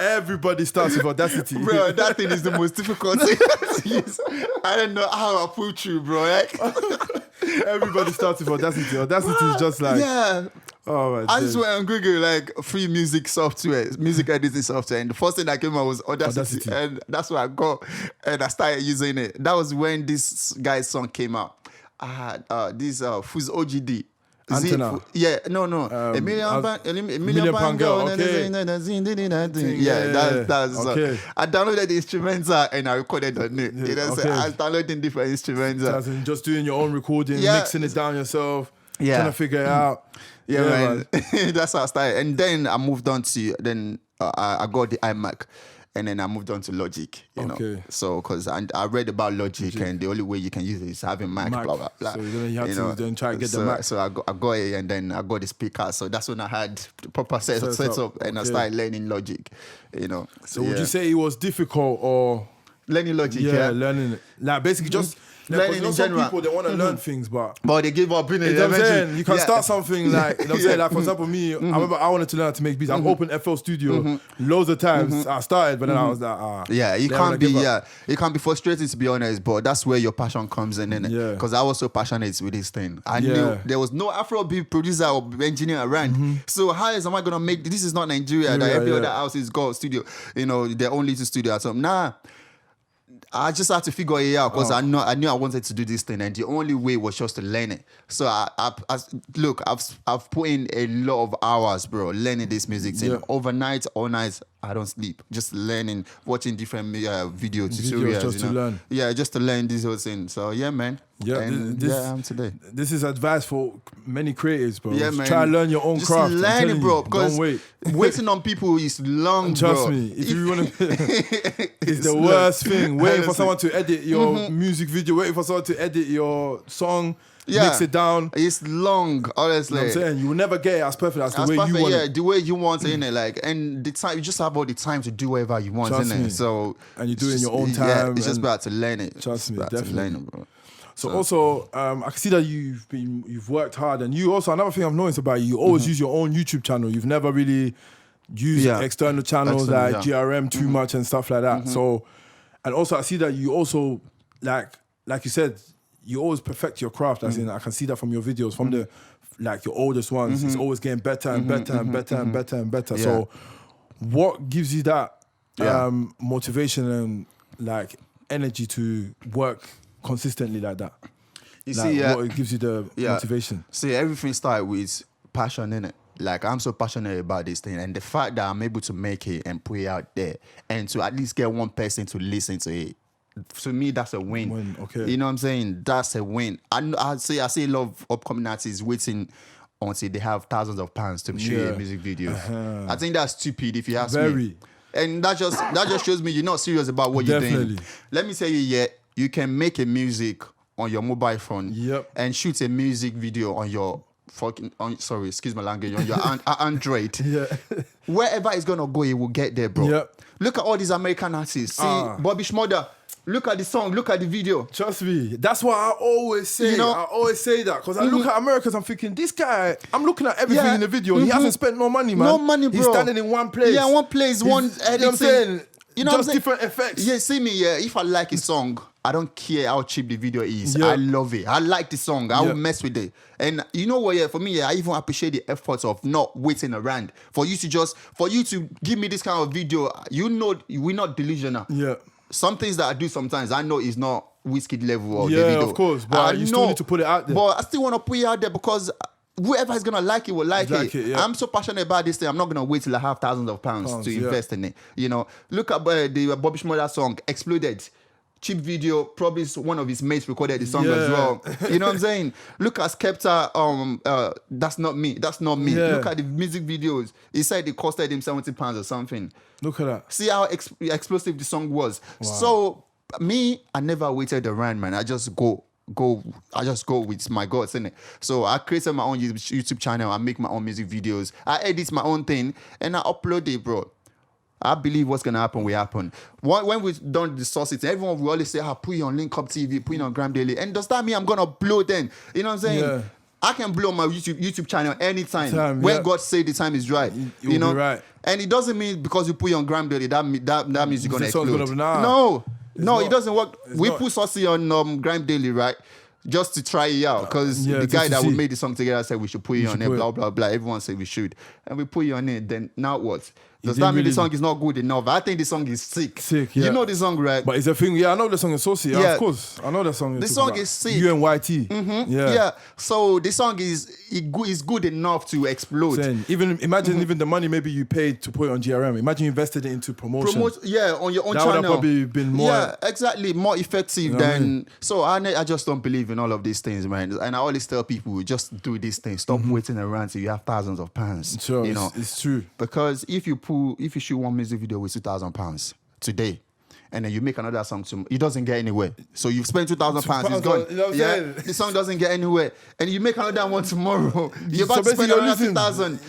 Everybody starts with Audacity. bro, that thing is the most difficult thing to use. I don't know how I put through, bro. Like, Everybody starts with Audacity. Audacity is just like, yeah. oh my I just days. went on Google, like, free music software, music editing software, and the first thing that came out was Audacity. And that's what I got, and I started using it. That was when this guy's song came out. I had this Fuz OGD. Antenna. No. A million Pound Girl, okay. Yeah, that's okay. I downloaded the instrumental and I recorded on it. You know, so I was downloading different instruments. As in just doing your own recording, Yeah. mixing it down yourself, Yeah. trying to figure it out. Yeah, man. That's how I started. And then I moved on to, I got the iMac. And then I moved on to Logic, you know. So, because I read about Logic, and the only way you can use it is having Mac, blah, blah, blah. So then you had to then try to get the Mac. So I got it, and then I got the speaker. So that's when I had the proper setup, and I started learning Logic, you know. So would you say it was difficult or... Learning Logic, learning it. Like basically just... learning in general. Some people, they want to learn things, but they give up in it. You know what I'm saying? You can start something like, you know what I'm saying? Like, for example, me, I remember I wanted to learn how to make beats. I've opened FL Studio loads of times. I started, but then I was like, it can be frustrating, to be honest, but that's where your passion comes in, innit? Yeah. Because I was so passionate with this thing. I knew there was no Afrobeat producer or engineer around. So how am I going to make, this is not Nigeria, that every other house is got studio, you know, their own little studio or something. Nah. I just had to figure it out because I knew I wanted to do this thing, and the only way was just to learn it. So I've put in a lot of hours, bro, learning this music thing. Overnight, all night, I don't sleep. Just learning, watching different video tutorials. Just to learn. Yeah, just to learn this whole thing. So yeah, man. Yeah, I'm today. This is advice for many creators, bro. Yeah, man. Try to learn your own just craft. Learn it, bro. Don't wait. Waiting on people is long, Trust bro. me. If you want to, it's the worst thing. Waiting for someone to edit your music video. Waiting for someone to edit your song. Mix it down. It's long, honestly. You know what I'm saying? You will never get it as perfect as the way you want it. The way you want it, innit? Like, and the time, you just have all the time to do whatever you want, Trust innit? me. So, and you do it in your own time. Yeah, it's just about to learn it. Trust me, definitely. To learn it, bro. So also, I can see that you've worked hard, and you also, another thing I've noticed about you always use your own YouTube channel. You've never really used external channels like GRM too much and stuff like that. So, and also I see that you also, like you said, you always perfect your craft. As in, I can see that from your videos, from the your oldest ones. It's always getting better and better and better and better and better. Yeah. So, what gives you that motivation and energy to work consistently like that? You see, what gives you the motivation? See, everything started with passion, innit? Like, I'm so passionate about this thing, and the fact that I'm able to make it and put it out there, and to at least get one person to listen to it, to me, that's a win. Okay. You know what I'm saying? That's a win. I see a lot of upcoming artists waiting until they have thousands of pounds to shoot a music video. I think that's stupid, if you ask me. And that just shows me you're not serious about what you're doing. Let me tell you, you can make a music on your mobile phone and shoot a music video on your excuse my language, on your Android. Wherever it's gonna go, it will get there, bro. Look at all these American artists. See Bobby Schmurda. Look at the song, look at the video. Trust me. That's what I always say. I always say that. Because I look at Americans, I'm thinking, this guy, I'm looking at everything in the video. He hasn't spent no money, man. No money, bro. He's standing in one place. Yeah, one place, one editing. You know what I'm saying? Just different effects. Yeah, see me, if I like a song, I don't care how cheap the video is. I love it. I like the song. I will mess with it. And you know what, for me, I even appreciate the efforts of not waiting around. For you to give me this kind of video, we're not delusional. Yeah. Some things that I do sometimes, I know is not Wizkid level of the video. Yeah, of course. But you still need to put it out there. But I still want to put it out there because whoever is gonna like it will like it. I'm so passionate about this thing. I'm not gonna wait till I have thousands of pounds to invest in it. You know, look at the Bobby Schmurda song "Exploded." Cheap video, probably one of his mates recorded the song as well. You know what I'm saying? Look at Skepta, That's Not Me. That's Not Me. Look at the music videos. He said it costed him £70 or something. Look at that. See how explosive the song was. Wow. So me, I never waited around, man. I just go with my guts, innit? So I created my own YouTube channel. I make my own music videos. I edit my own thing and I upload it, bro. I believe what's going to happen will happen. When we've done the sources, everyone will always say, put it on Link Up TV, put it on Gram Daily. And does that mean I'm going to blow then? You know what I'm saying? Yeah. I can blow my YouTube channel anytime. When God say the time is right. You know? Right. And it doesn't mean because you put it on Gram Daily, that means you're going to explode. No, it doesn't work. We put Saucy on Gram Daily, right? Just to try it out, because the guy that we made the song together said we should put it on it, blah, blah, blah. Everyone said we should. And we put it on it, then now what? Does didn't that mean the really- song is not good enough? I think the song is sick. Sick, yeah. You know the song, right? But it's a thing. Yeah, I know the song is saucy. Yeah, Yeah. of course. I know the song. The song is sick. You and YT. Yeah. So the song is good enough to explode. Saying, even imagine even the money maybe you paid to put it on GRM. Imagine you invested it into promotion. On your own That would channel. have probably been more. Yeah, exactly. More effective You know what I than. mean? So I just don't believe in all of these things, man. And I always tell people, just do these things. Stop waiting around till you have thousands of pounds. Sure, you know, it's true. because if you shoot one music video with £2,000 today, and then you make another song, it doesn't get anywhere. So you've spent £2,000, it's gone. You know what I'm saying? The song doesn't get anywhere, and you make another one tomorrow. You're So about to basically spend you're another losing. 2,000.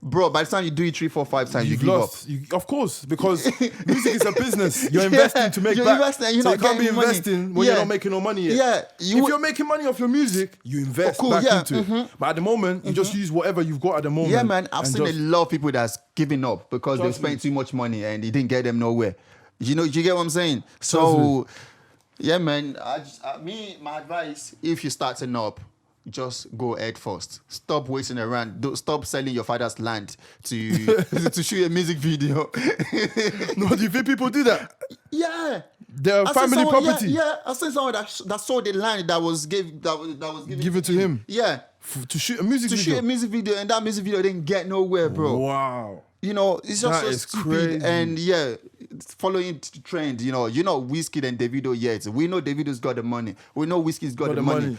Bro, by the time you do it 3, 4, 5 times, you You've give up. lost. Of course, because music is a business. You're investing to make you're back. investing and you're so not you can't be getting money. investing when Yeah. you're not making no money yet. Yeah, If you're making money off your music, you invest cool, back yeah, into it. But at the moment, you just use whatever you've got at the moment. Yeah, man. I've and seen just- a lot of people that's giving up because they Trust spent me. too much money and it didn't get them nowhere. You get what I'm saying? So, yeah, man. My advice: if you're starting up, just go head first. Stop wasting around. Stop selling your father's land to to shoot a music video. No, do you think people do that? Yeah. Their I seen family someone- property Yeah, I seen someone that sold the land that was given given to him Yeah. to shoot a music To video. shoot a music video, and that music video didn't get nowhere, bro. Wow. It's just That so is stupid. crazy. And yeah, following the trend, you're not Wizkid and Davido yet. We know Davido's got the money. We know Wizkid's got the money.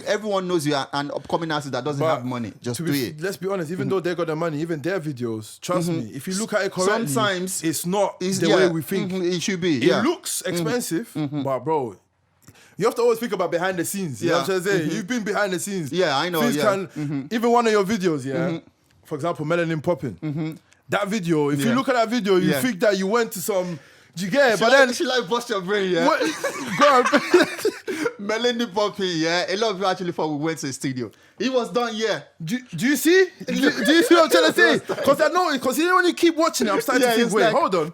Everyone knows you're an upcoming artist that doesn't have money. Just do it. Let's be honest, even though they got the money, even their videos, trust me, if you look at it correctly, Sometimes it's not the way we think. It should be. It Yeah. looks expensive, but bro, you have to always think about behind the scenes. You know what I'm saying? You've been behind the scenes. Yeah, I know, Things yeah. even one of your videos, for example, Melanin Popping. That video, if you look at that video, you Yeah. think that you went to some. Do you get it? But then, she bust your brain, yeah. what, go on. Melanie Poppy, yeah. A lot of people actually thought we went to the studio. It was done, yeah. Do you see? Do you see what I'm trying to say? Because I know, because when you keep watching it, I'm starting Yeah, to think, it's wait, like- hold on.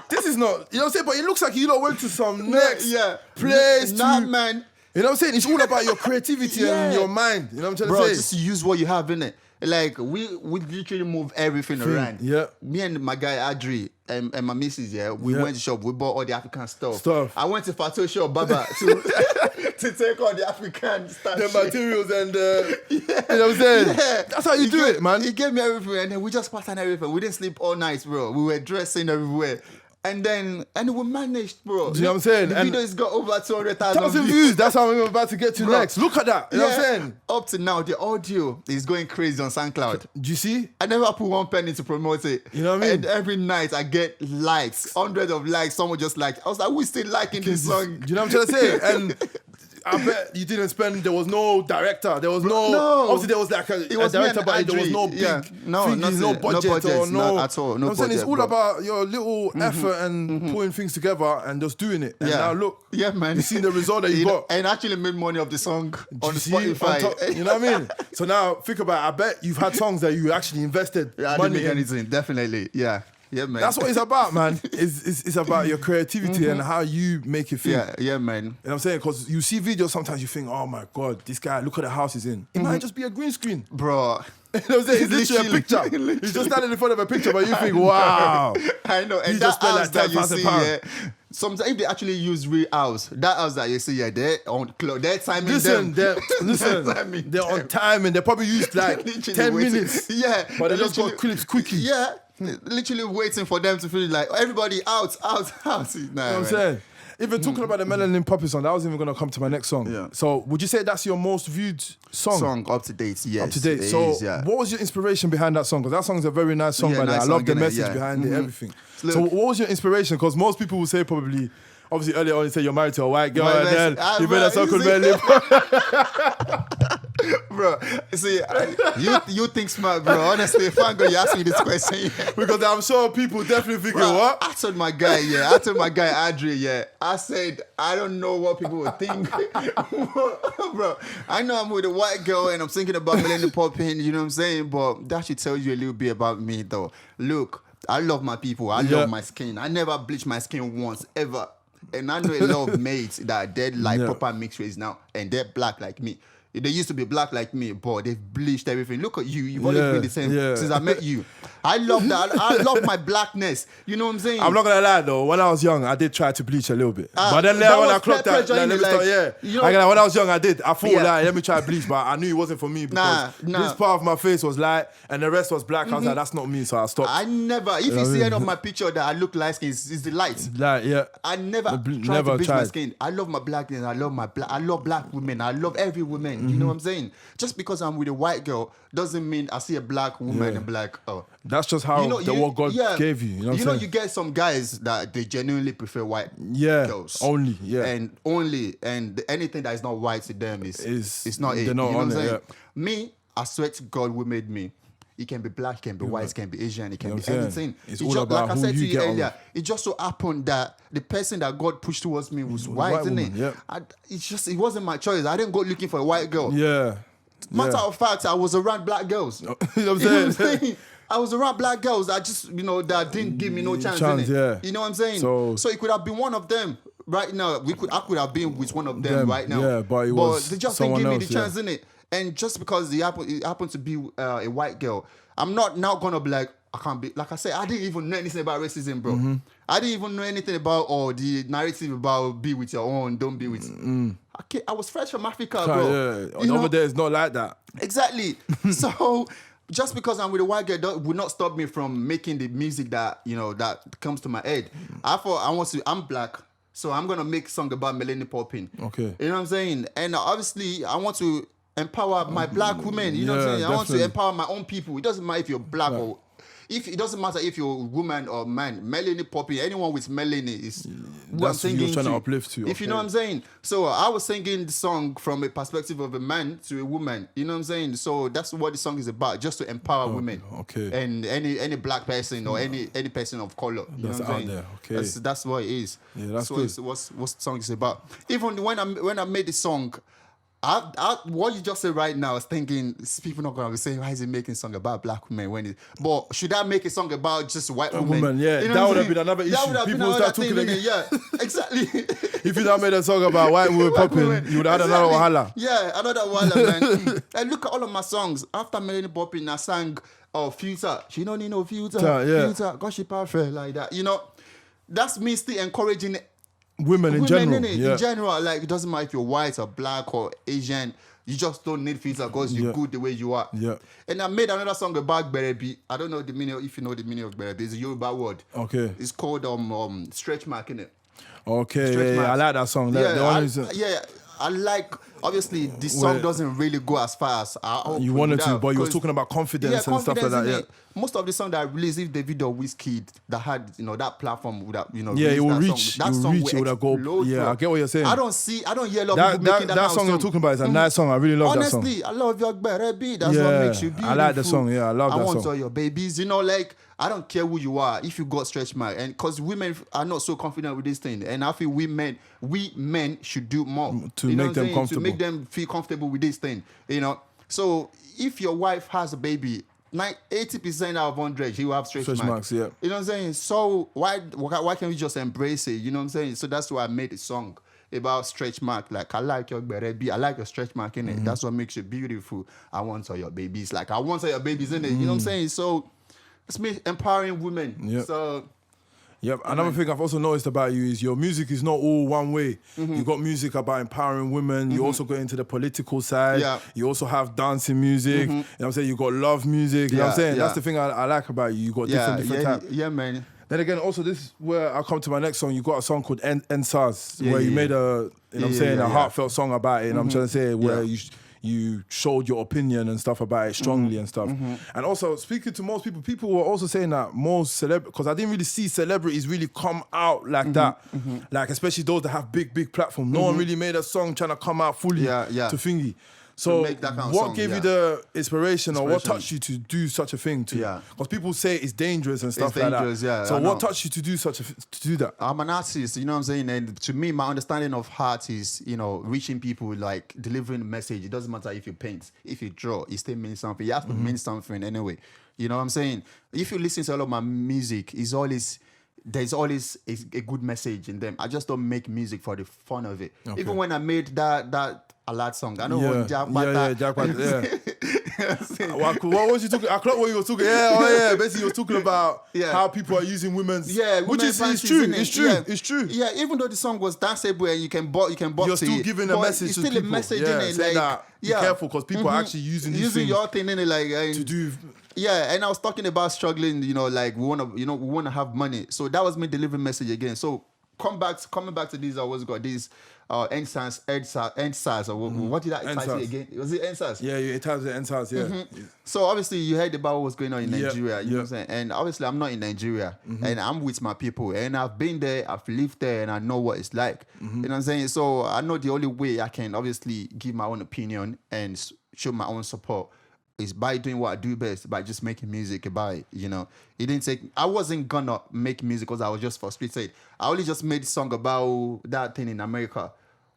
This is not, you know what I'm saying? But it looks like you lot went to some next place. Nah, to, man. You know what I'm saying? It's all about your creativity and Yeah. your mind. You know what I'm Bro, trying to just say? use what you have in it. Like we literally move everything around. yeah. Me and my guy Adri and my missus, we Yeah. went to shop. We bought all the African stuff. I went to Fato Shop Baba to take all the African stuff. The materials and, you know what I'm saying? Yeah. That's how you do it, man. He gave me everything, and then we just patterned everything. We didn't sleep all night, bro. We were dressing everywhere. And we managed, bro. Do you know what I'm saying? The And video has got over 200,000 1,000 views. That's how we're about to get to Bro. next. Look at that. You know what I'm saying? Up to now, the audio is going crazy on SoundCloud. Do you see? I never put one penny to promote it. You know what I mean? And every night I get likes, hundreds of likes. Someone just like, I was like, we still liking this song. Do you know what I'm trying to say? And I bet you didn't spend. There was no director. There was No. Obviously, there was like a was me director, and but there was Adri. no big. Yeah. No, thingy, nothing. no No budget or budgets, no. not at all. No You know what I'm saying? It's budget, all bro. about your little effort and putting things together and just doing it. And now look, Yeah, man. you seen the result that you got. And actually made money off the song on You see? Spotify. On top- you know what I mean? So now think about it. I bet you've had songs that you actually invested I didn't money make in. anything, definitely. Yeah. Yeah, man. That's what it's about, man. It's about your creativity and how you make it feel. Yeah, man. You know what I'm saying? Because you see videos, sometimes you think, oh my God, this guy, look at the house he's in. It might just be a green screen. Bro. You know what I'm saying? It's literally a picture. Literally. He's just standing in front of a picture, but you think, wow. I know. And You that just spent house like that you £10,000. see, yeah, sometimes if they actually use real house, that house that you see, yeah, they're on clock. They're timing Listen, them. they're on time and they probably used like Literally 10 waiting. minutes. Yeah. But they They're just got literally- clips quickly. Yeah. Literally waiting for them to feel like everybody out. Nah, You know what I'm saying? Even talking about the Melanin Poppy song, that was even going to come to my next song. Yeah. So would you say that's your most viewed song? Song up to date, yes. Up to date. it So is, yeah. what was your inspiration behind that song? Because that song's a very nice song, Yeah, by the way. nice I love song, the innit? message Yeah. behind it, everything. Look. So what was your inspiration? Because most people will say probably, obviously earlier on you say you're married to a white girl My and best- then you made a song bro, called you see? Melanin. Bro, see, you think smart, bro. Honestly, if I'm going to ask me this question, Because I'm sure people definitely thinking, bro, what? I told my guy, Adri, I said, I don't know what people would think. Bro, I know I'm with a white girl and I'm thinking about Melanie Poppin, you know what I'm saying? But that should tell you a little bit about me, though. Look, I love my people. I Yeah. love my skin. I never bleached my skin once, ever. And I know a lot of mates that are dead like Yeah. proper mixed race now, and they're black like me. They used to be black like me, but they've bleached everything. Look at you. You've always been the same since I met you. I love that. I love my blackness. You know what I'm saying? I'm not gonna lie though. When I was young, I did try to bleach a little bit, but then when I clocked that, when I was young, I did. I thought let me try to bleach, but I knew it wasn't for me because this part of my face was light and the rest was black. I was like, that's not me, so I stopped. I never. If you see any of my picture that I look light skin, it's the light. I never tried to bleach my skin. I love my blackness. I love black women. I love every woman. You know what I'm saying? Just because I'm with a white girl doesn't mean I see a black woman and be like, oh. That's just how what God gave you. You know what I'm saying? You get some guys that they genuinely prefer white girls. Only. And anything that is not white to them is not it. They're not on it. Me, I swear to God who made me. It can be black, it can be white, it can be Asian, it can be anything. It's all about like I said to you earlier, it just so happened that the person that God pushed towards me was white, isn't it? Yeah. It wasn't my choice. I didn't go looking for a white girl. Yeah. Matter of fact, I was around black girls. You know what I'm saying? I was around black girls that just, that didn't give me no chance, innit? You know what I'm saying? So it could have been one of them right now. I could have been with one of them right now. Yeah, but they just didn't give me the chance, innit? And just because it happened to be a white girl, I'm not now gonna be like, I can't be. Like I said, I didn't even know anything about racism, bro. I didn't even know anything about the narrative about be with your own, don't be with. I was fresh from Africa, bro. Over there, it's not like that. Exactly. So just because I'm with a white girl would not stop me from making the music that that comes to my head. I thought I'm black, so I'm gonna make a song about melanin popping. Okay. You know what I'm saying? And obviously, I want to empower my black women. You know what I'm saying? I want to empower my own people. It doesn't matter if you're black or it doesn't matter if you're a woman or man. Melanin popping, anyone with melanin is what I'm singing you're trying to uplift you. If you know what I'm saying. So I was singing the song from a perspective of a man to a woman. You know what I'm saying? So that's what the song is about, just to empower women. Okay. And any black person or any person of color. You know what I'm saying? There. Okay. That's what it is. Yeah, that's so good. It's what the song is about. Even when I made the song, what you just said right now, I was thinking people not gonna be saying, why is he making a song about black women? But should I make a song about just white women? Yeah, you know that would have been another issue. People start talking again. Yeah, exactly. If you not made a song about white women popping, you would have had another wahala. Yeah, another wahala, man. And look at all of my songs. After Melanie popping, I sang Future. She don't need no future. Future, cause she perfect like that. That's me still encouraging women in general. In general, like it doesn't matter if you're white or black or Asian, you just don't need filter because you're good the way you are. Yeah. And I made another song about Berebi. I don't know the meaning. If you know the meaning of Berebi, it's a Yoruba word. Okay. It's called stretch mark, innit? Okay. I like that song. I like. Obviously, this song doesn't really go as far as you wanted to, but you were talking about confidence and stuff like that. Yeah. Most of the songs that I released, if David or Wizkid that had that platform would have it will reach. That song would have go. Yeah, I get what you're saying. I don't hear a lot of people making that song you're talking about is a nice song. I really love that song. Honestly, I love your baby. That's what makes you beautiful. I like the song. Yeah, I love that song. I want all your babies. I don't care who you are if you got stretch mark, and because women are not so confident with this thing, and I feel we men should do more to make them comfortable, to make them feel comfortable with this thing. So if your wife has a baby, 80% out of 100, she will have stretch marks. Yeah. You know what I'm saying? So why can't we just embrace it? You know what I'm saying? So that's why I made a song about stretch mark. Like, I like your baby, I like your stretch mark in it. That's what makes you beautiful. I want all your babies. Like, I want all your babies in it. You know what I'm saying? So it's me empowering women. Yep. So another thing I've also noticed about you is your music is not all one way. You got music about empowering women. You also go into the political side. Yeah. You also have dancing music. You know what I'm saying? You got love music. You know what I'm saying? That's the thing I like about you. You got different types. Yeah, man. Then again, also this is where I come to my next song. You got a song called NSAS, where you made a heartfelt song about it. And I'm trying to say where you showed your opinion and stuff about it strongly and stuff. And also, speaking to most people were also saying that most because I didn't really see celebrities really come out like that. Like, especially those that have big platform. No one really made a song trying to come out fully to thingy. So what gave you the inspiration or what touched you to do such a thing? Because people say it's dangerous and stuff like that. So what touched you to do to do that? I'm an artist, you know what I'm saying? And to me, my understanding of art is, reaching people, like delivering a message. It doesn't matter if you paint, if you draw, it still means something. You have to mean something anyway. You know what I'm saying? If you listen to a lot of my music, there's always a good message in them. I just don't make music for the fun of it. Okay. Even when I made that a lad song. I don't Yeah, want Jack What was you talking? I clocked what you were talking. Yeah, basically you were talking about how people are using women's. Yeah, which is true. It's true. It's true. Yeah, even though the song was danceable and you can bop you're still giving a message to people. It's still a message in it. Saying Like, that be careful because people are actually using these things your thing in it, like to do. Yeah, and I was talking about struggling. Like we wanna have money. So that was me delivering message again. So coming back to these, I was got these NSAS, or what did I say again? Was it NSAS? Yeah, it has the NSAS, yeah. So obviously you heard about what was going on in Nigeria, you know what I'm saying? And obviously I'm not in Nigeria and I'm with my people and I've been there, I've lived there and I know what it's like. You know what I'm saying? So I know the only way I can obviously give my own opinion and show my own support is by doing what I do best, by just making music about it, I wasn't gonna make music because I was just frustrated. I only just made a song about that thing in America.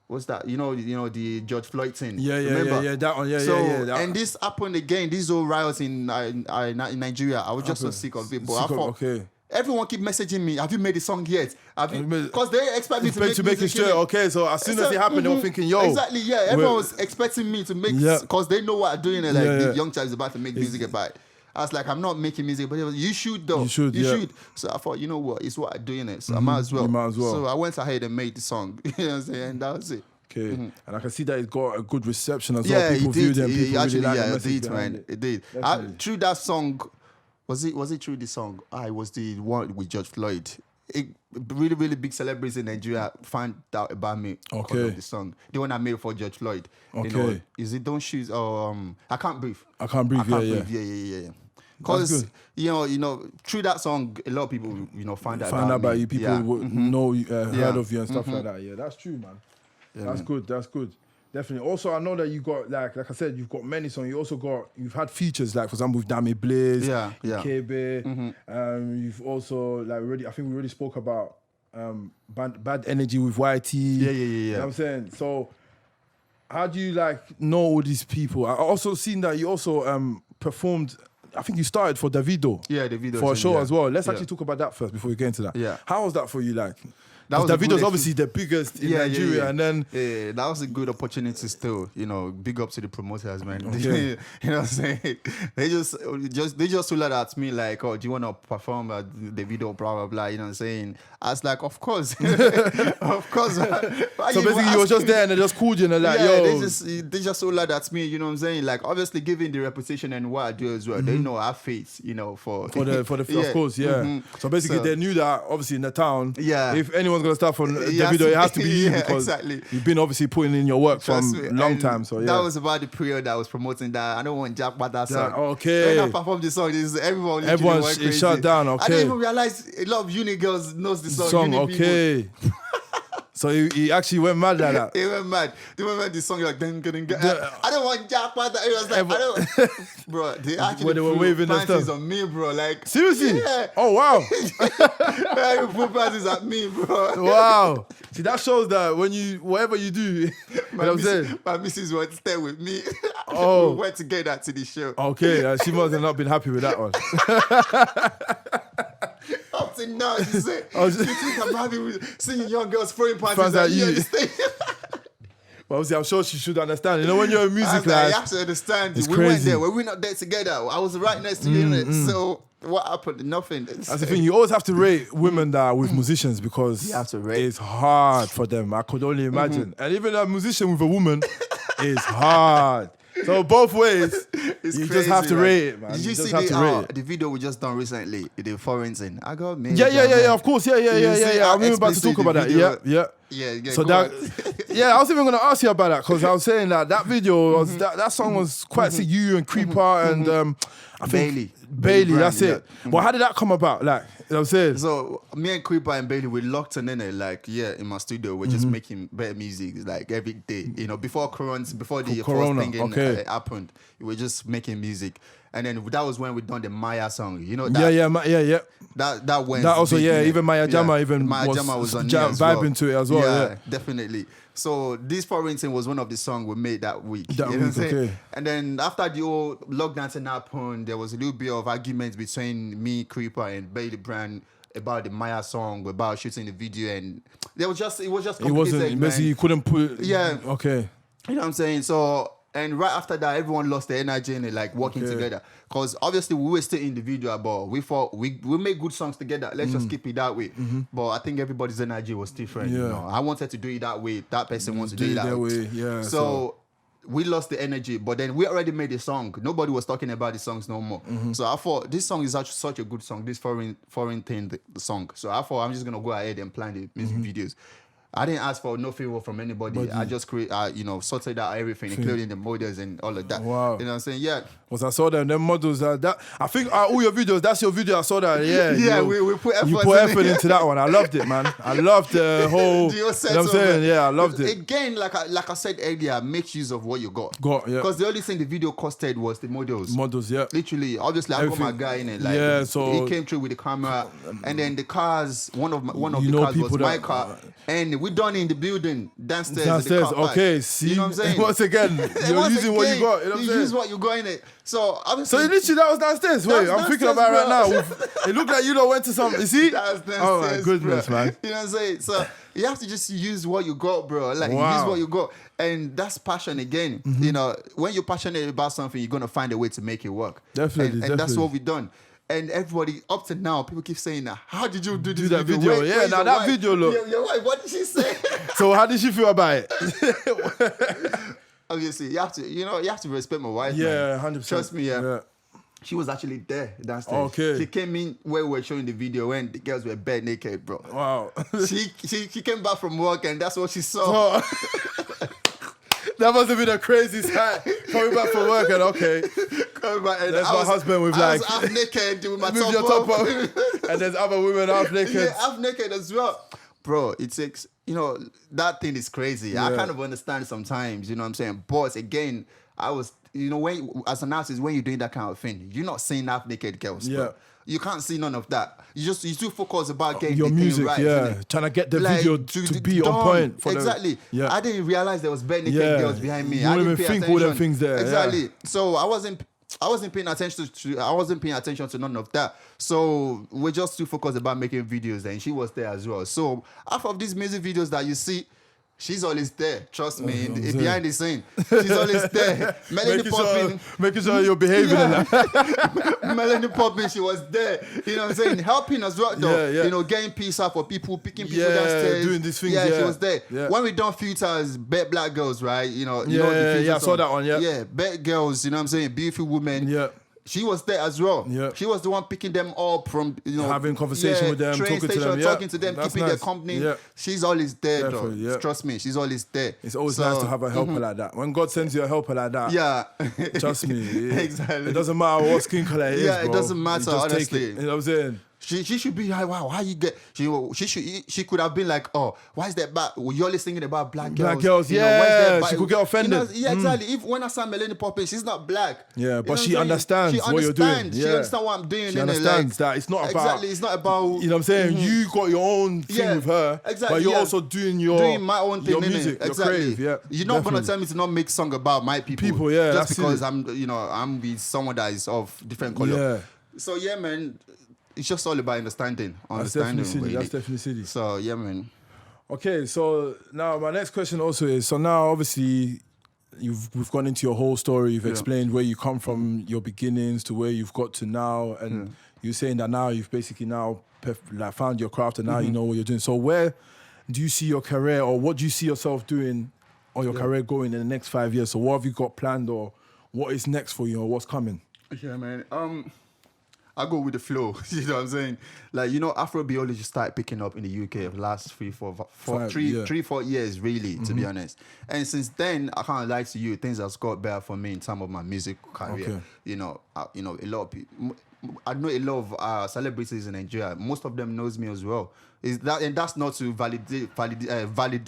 What's that? The George Floyd thing. Yeah, that one, and this happened again, these old riots in Nigeria. I was just so sick of it. But I thought, everyone keep messaging me, have you made a song yet? Because they expect me to make it straight. Okay, so as soon as it happened, they were thinking, yo. Exactly, yeah. Everyone was expecting me to make, because they know what I'm doing. Like, the young child is about to make music about it. I was like, I'm not making music, but you should though. You should. So I thought, you know what? It's what I'm doing it. So I might as well. You might as well. So I went ahead and made the song. You know what I'm saying? And that was it. Okay. And I can see that it got a good reception as well. People viewed it and people really liked the message behind it. It did. Through that song, was it through the song? I was the one with George Floyd. Really, really big celebrities in Nigeria found out about me because of the song. The one I made for George Floyd. Okay. Is it Don't Shoot or I Can't Breathe? I Can't Breathe, yeah. Because through that song, a lot of people found out about you. People know heard of you and stuff like that. Yeah, that's true, man. Yeah, that's good. Definitely. Also, I know that you got like I said, you've got many songs. You've had features like, for example, with Dami Blaze, KB. You've also I think we already spoke about Bad Energy with YT. Yeah. You know what I'm saying? So, how do you know all these people? I also seen that you also performed. I think you started for Davido. Yeah, Davido for a show as well. Let's actually talk about that first before we get into that. Yeah. How was that for you? Davido's obviously the biggest in Nigeria, and then that was a good opportunity still. Big up to the promoters, man. Okay. You know what I'm saying? They just looked at me like, oh, do you want to perform at Davido, blah blah blah. You know what I'm saying? I was like, of course, of course. So basically, you were just there and they just called you and they're like, yo. They just so loud at me. You know what I'm saying? Like, obviously, given the reputation and what I do as well, they know I have faith. For the of course, yeah. So basically, they knew that obviously in the town, if anyone's gonna start from Davido, it has to be you because you've been obviously putting in your work from a long time. So that was about the period that I was promoting that. I don't want Jack about that song. Okay. When I performed the song, everyone is shut down. Okay. I didn't even realize a lot of uni girls knows the song. Okay. So he actually went mad like that. He went mad. They went mad. The song like I don't want Jack about that. It was like I don't. Bro, they actually when they were waving panties on me, bro. Like seriously? Yeah. Oh wow. They put panties at me, bro. Wow. See, that shows that when whatever you do, you know what I'm saying? My missus would stay with me. Oh. We went together to the show. Okay, she must have not been happy with that one. Up to now, she said, you think I'm happy with seeing young girls throwing panties at you? Well, obviously, I'm sure she should understand. When you're in music, you have to understand. We went there. We're not there together. I was right next to you. So what happened? Nothing. That's the thing. You always have to rate women that are with musicians because you have to rate. It's hard for them. I could only imagine. And even a musician with a woman is hard. So both ways, you just have to rate it, man. Did you see the video we just done recently? The foreign thing. I got me. Yeah, of course. Yeah. I'm even about to talk about that. Yeah. So that, I was even going to ask you about that because I was saying that video was that song was quite sick. You and Creeper and I think Bailey. That's it. Well, how did that come about? You know what I'm saying? So me and Creeper and Bailey, we locked in it in my studio. We're just making better music every day. Before the Corona, first thing happened, we were just making music. And then that was when we done the Maya song. You know that? Yeah. That went. That also, big, even Maya Jama was on vibing to it as well. Yeah, definitely. So this foreign thing was one of the songs we made that week. Okay. And then after the whole lockdown thing happened, there was a little bit of arguments between me, Creeper, and Bailey Brand about the Maya song, about shooting the video, and it was just complicated. It wasn't basically you couldn't put. Yeah. Okay. You know what I'm saying? So, and right after that, everyone lost their energy and like working together. Because obviously we were still individual, but we thought we made good songs together. Let's just keep it that way. But I think everybody's energy was different. You know, I wanted to do it that way. That person wants to do it that way. Yeah. So we lost the energy, but then we already made a song. Nobody was talking about the songs no more. So I thought this song is actually such a good song. This foreign thing, the song. So I thought I'm just gonna go ahead and plan the music videos. I didn't ask for no favor from anybody. I just sorted out everything, including the models and all of that. Wow. You know what I'm saying? Yeah. Because I saw them models. That I think all your videos, that's your video. I saw that. Yeah. Yeah, we put effort. You put effort into that one. I loved it, man. I loved the whole. You know what I'm saying? Yeah, I loved it. Again, like I said earlier, make use of what you got. Yeah. Because the only thing the video costed was the models. Yeah. Literally, obviously, I got my guy in it. Like, yeah, so he came through with the camera, and then the cars. One of the cars was my car, and we done it in the building downstairs. In the car okay. See, you know what I'm saying? Once again, you're using what you got. You know what I'm saying? Use what you got in it. So literally that was downstairs. Wait, I'm thinking about it right now. It looked like you went to some. You see? That was downstairs, oh my goodness, bro. man. You know what I'm saying? So you have to just use what you got, bro. Like use what you got, and that's passion again. You know, when you're passionate about something, you're gonna find a way to make it work. Definitely, and that's what we've done. And everybody, up to now, people keep saying, "How did you do this video?" Wait, now that wife? video, look. Your wife, what did she say? So how did she feel about it? Obviously, you have to respect my wife. Yeah, 100%. Trust me, yeah. She was actually there downstairs. Okay. She came in where we were showing the video when the girls were bare naked, bro. Wow. she came back from work and that's what she saw. That must have been a crazy sight. Coming back from work and coming back and there's my husband with I was half naked with my with top up. And there's other women half naked. Yeah, half naked as well. Bro, it takes, that thing is crazy. I kind of understand sometimes, you know what I'm saying? But again, I was, as an artist, when you're doing that kind of thing, you're not seeing half naked girls. Yeah. Bro. You can't see none of that. You still focus about getting your the music, thing right, trying to get the video to be on point. Exactly. I didn't realize there was bare naked girls behind me. You wouldn't even think all them things there. Exactly. Yeah. So I wasn't paying attention to none of that. So we're just too focused about making videos, and she was there as well. So half of these music videos that you see, she's always there. Trust me, behind the scene, she's always there. Melanie popping, making sure you're behaving. Melanie popping, she was there. You know what I'm saying? Helping as well, though. Yeah. Getting peace out for people, picking people downstairs, doing these things. Yeah, she was there. Yeah. When we done filters, bad black girls, right? I saw that one. Yeah, bad girls. You know what I'm saying? Beautiful women. Yeah. She was there as well. Yeah. She was the one picking them up from, having conversation with them, talking to them, keeping their company. Yeah. She's always there, though. Yeah. Trust me, she's always there. It's always nice to have a helper like that. When God sends you a helper like that, trust me, exactly. It doesn't matter what skin color it is, Yeah, bro. it doesn't matter, honestly. You know what I'm saying? She should be like, wow, how you get? She could have been like, oh, why is that bad? You're always thinking about black girls. Black girls, yeah. She could get offended. Exactly. If when I saw Melanie Poppin, she's not black. Yeah, but she understands what you're doing. She understands what I'm doing. She understands that it's not about. Exactly, it's not about. You know what I'm saying? You got your own thing with her, exactly, but you're also doing my own thing. Your music, exactly. Your crave, You're not gonna tell me to not make song about my people. Just because I'm with someone that is of different color. Yeah. So yeah, man. It's just all about understanding. That's definitely silly. So, yeah, man. Okay, so now my next question also is, so now obviously we've gone into your whole story. You've explained where you come from, your beginnings to where you've got to now. And you're saying that now you've basically now found your craft and now you know what you're doing. So where do you see your career, or what do you see yourself doing or your career going in the next 5 years? So what have you got planned, or what is next for you, or what's coming? Yeah, man. I go with the flow. You know what I'm saying? Like, Afrobeat only just started picking up in the UK of the last 3-4 years, really, to be honest. And since then, I can't lie to you, things have got better for me in terms of my music career. Okay. A lot of people. I know a lot of celebrities in Nigeria. Most of them knows me as well. And that's not to validate. Validate. I can't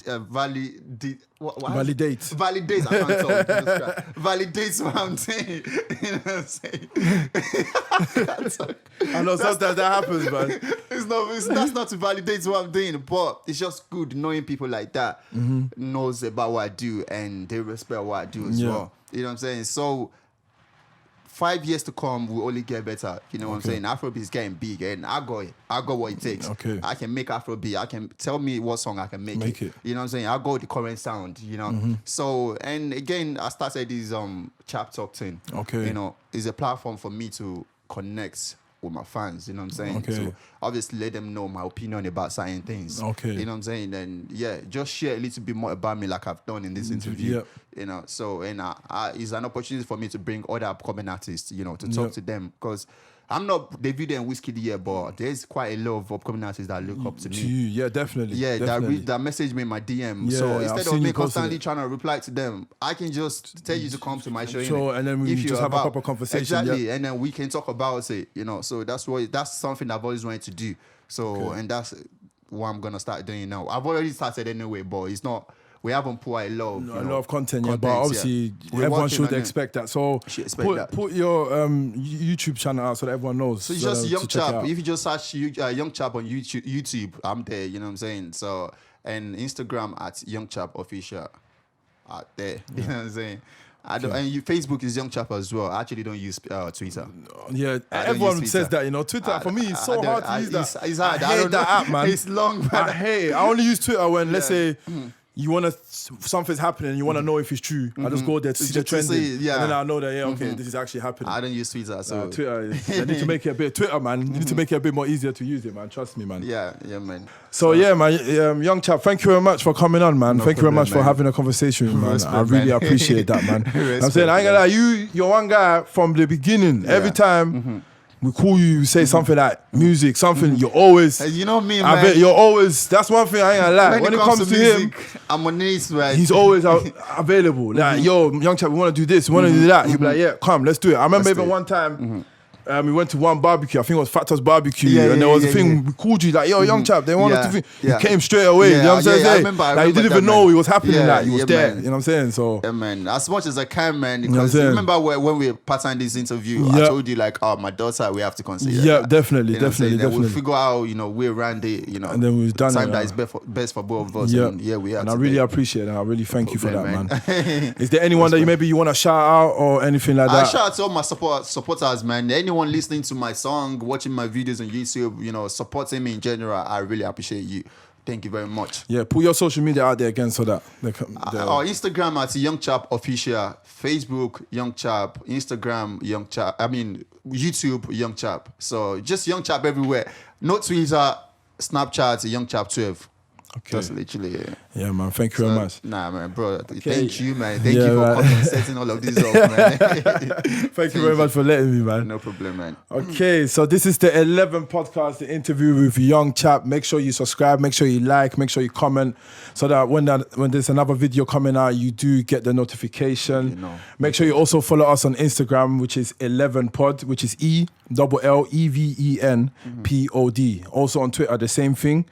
talk. Validate what I'm saying. You know what I'm saying? I can't talk. I know sometimes that happens, man. That's not to validate what I'm doing, but it's just good knowing people like that knows about what I do and they respect what I do as well. You know what I'm saying? So 5 years to come will only get better. You know what I'm saying? Afrobeat is getting big, and I got it. I got what it takes. Okay. I can make Afrobeat. I can tell me what song I can make it. You know what I'm saying? I got the current sound. You know. So and again, I started this chap talk thing. Okay. You know, it's a platform for me to connect with my fans, you know what I'm saying? Okay. So obviously let them know my opinion about certain things. Okay. You know what I'm saying? And yeah, just share a little bit more about me like I've done in this interview. Yep. You know, so and it's an opportunity for me to bring other upcoming artists, you know, to talk to them. Because I'm not David and Whiskey here, but there's quite a lot of upcoming artists that look up to me. Yeah, definitely. Yeah, definitely. that message me in my DM. Yeah, so I've instead seen of me you posted constantly it. trying to reply to them, I can just tell you to come to my show. Sure, and then we if just you're have a proper conversation. Exactly, Yeah. and then we can talk about it. You know, so that's something I've always wanted to do. So and that's what I'm gonna start doing now. I've already started anyway, but it's not. We haven't put a lot of a lot of content, but obviously everyone should expect that. So put your YouTube channel out so that everyone knows. So it's just Young Chap. If you just search Young Chap on YouTube, I'm there. You know what I'm saying? So and Instagram at Young Chap Official, out there. You know what I'm saying? And Facebook is Young Chap as well. I actually don't use Twitter. Yeah, everyone says that. You know, Twitter for me is so hard to use that. It's hard. I hate that app, man. It's long. Man. I hate it. I only use Twitter when let's say. You want to, something's happening, you want to know if it's true. I just go there to see the trending. And then I know that, this is actually happening. I don't use Twitter, so. Twitter, I need to make it a bit, Twitter, man. You need to make it a bit more easier to use it, man. Trust me, man. Yeah, man. So, man, Young Chap, thank you very much for coming on, man. Thank you very much for having a conversation with me, man. I really appreciate that, man. I'm saying, I ain't gonna lie, you're one guy from the beginning. Every time we call you, say something like music, something, you're always... You know me, man. You're always... That's one thing I ain't gonna lie. When it comes to music, him... I'm on knees, right? He's always available. Like, yo, Young Chap, we want to do this, we want to do that. He'll be like, yeah, come, let's do it. I remember even one time... we went to one barbecue. I think it was Factor's barbecue, and there was a thing. We called you like, "Yo, Young Chap." They wanted to. You came straight away. You know what I'm saying? I remember you didn't even know it was happening. Like you was there. Man. You know what I'm saying? So yeah, man. As much as I can, man. Because remember when we patterned this interview, I told you like, "Oh, my daughter, we have to consider." Yeah, that. definitely. We'll figure out, way around it. And then we've done time that is best for both of us. Yeah, and we have. And I really appreciate it. And I really thank you for that, man. Is there anyone that you want to shout out or anything like that? I shout out to all my supporters, man. Anyone listening to my song, watching my videos on YouTube, supporting me in general, I really appreciate you. Thank you very much. Yeah, put your social media out there again so that Instagram at Young Chap Official, Facebook Young Chap, Instagram Young Chap, YouTube Young Chap. So just Young Chap everywhere. No Twitter, Snapchat, Young Chap 12. Okay. Just literally, yeah, man. Thank you very much. Nah, man, bro. Okay. Thank you, man. Thank you for coming and setting all of this up, man. Thank you very much for letting me, man. No problem, man. Okay, so this is the Elleven podcast, the interview with Young Chap. Make sure you subscribe, make sure you like, make sure you comment, so that when there's another video coming out, you do get the notification. Make sure you also follow us on Instagram, which is Elleven Pod, which is ELLEVEN POD. Also on Twitter, the same thing.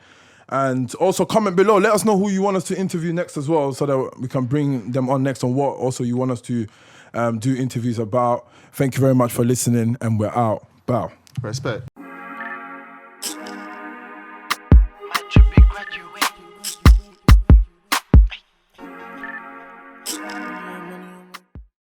And also comment below. Let us know who you want us to interview next as well, so that we can bring them on next on what also you want us to do interviews about. Thank you very much for listening, and we're out. Bow. Respect. Graduate.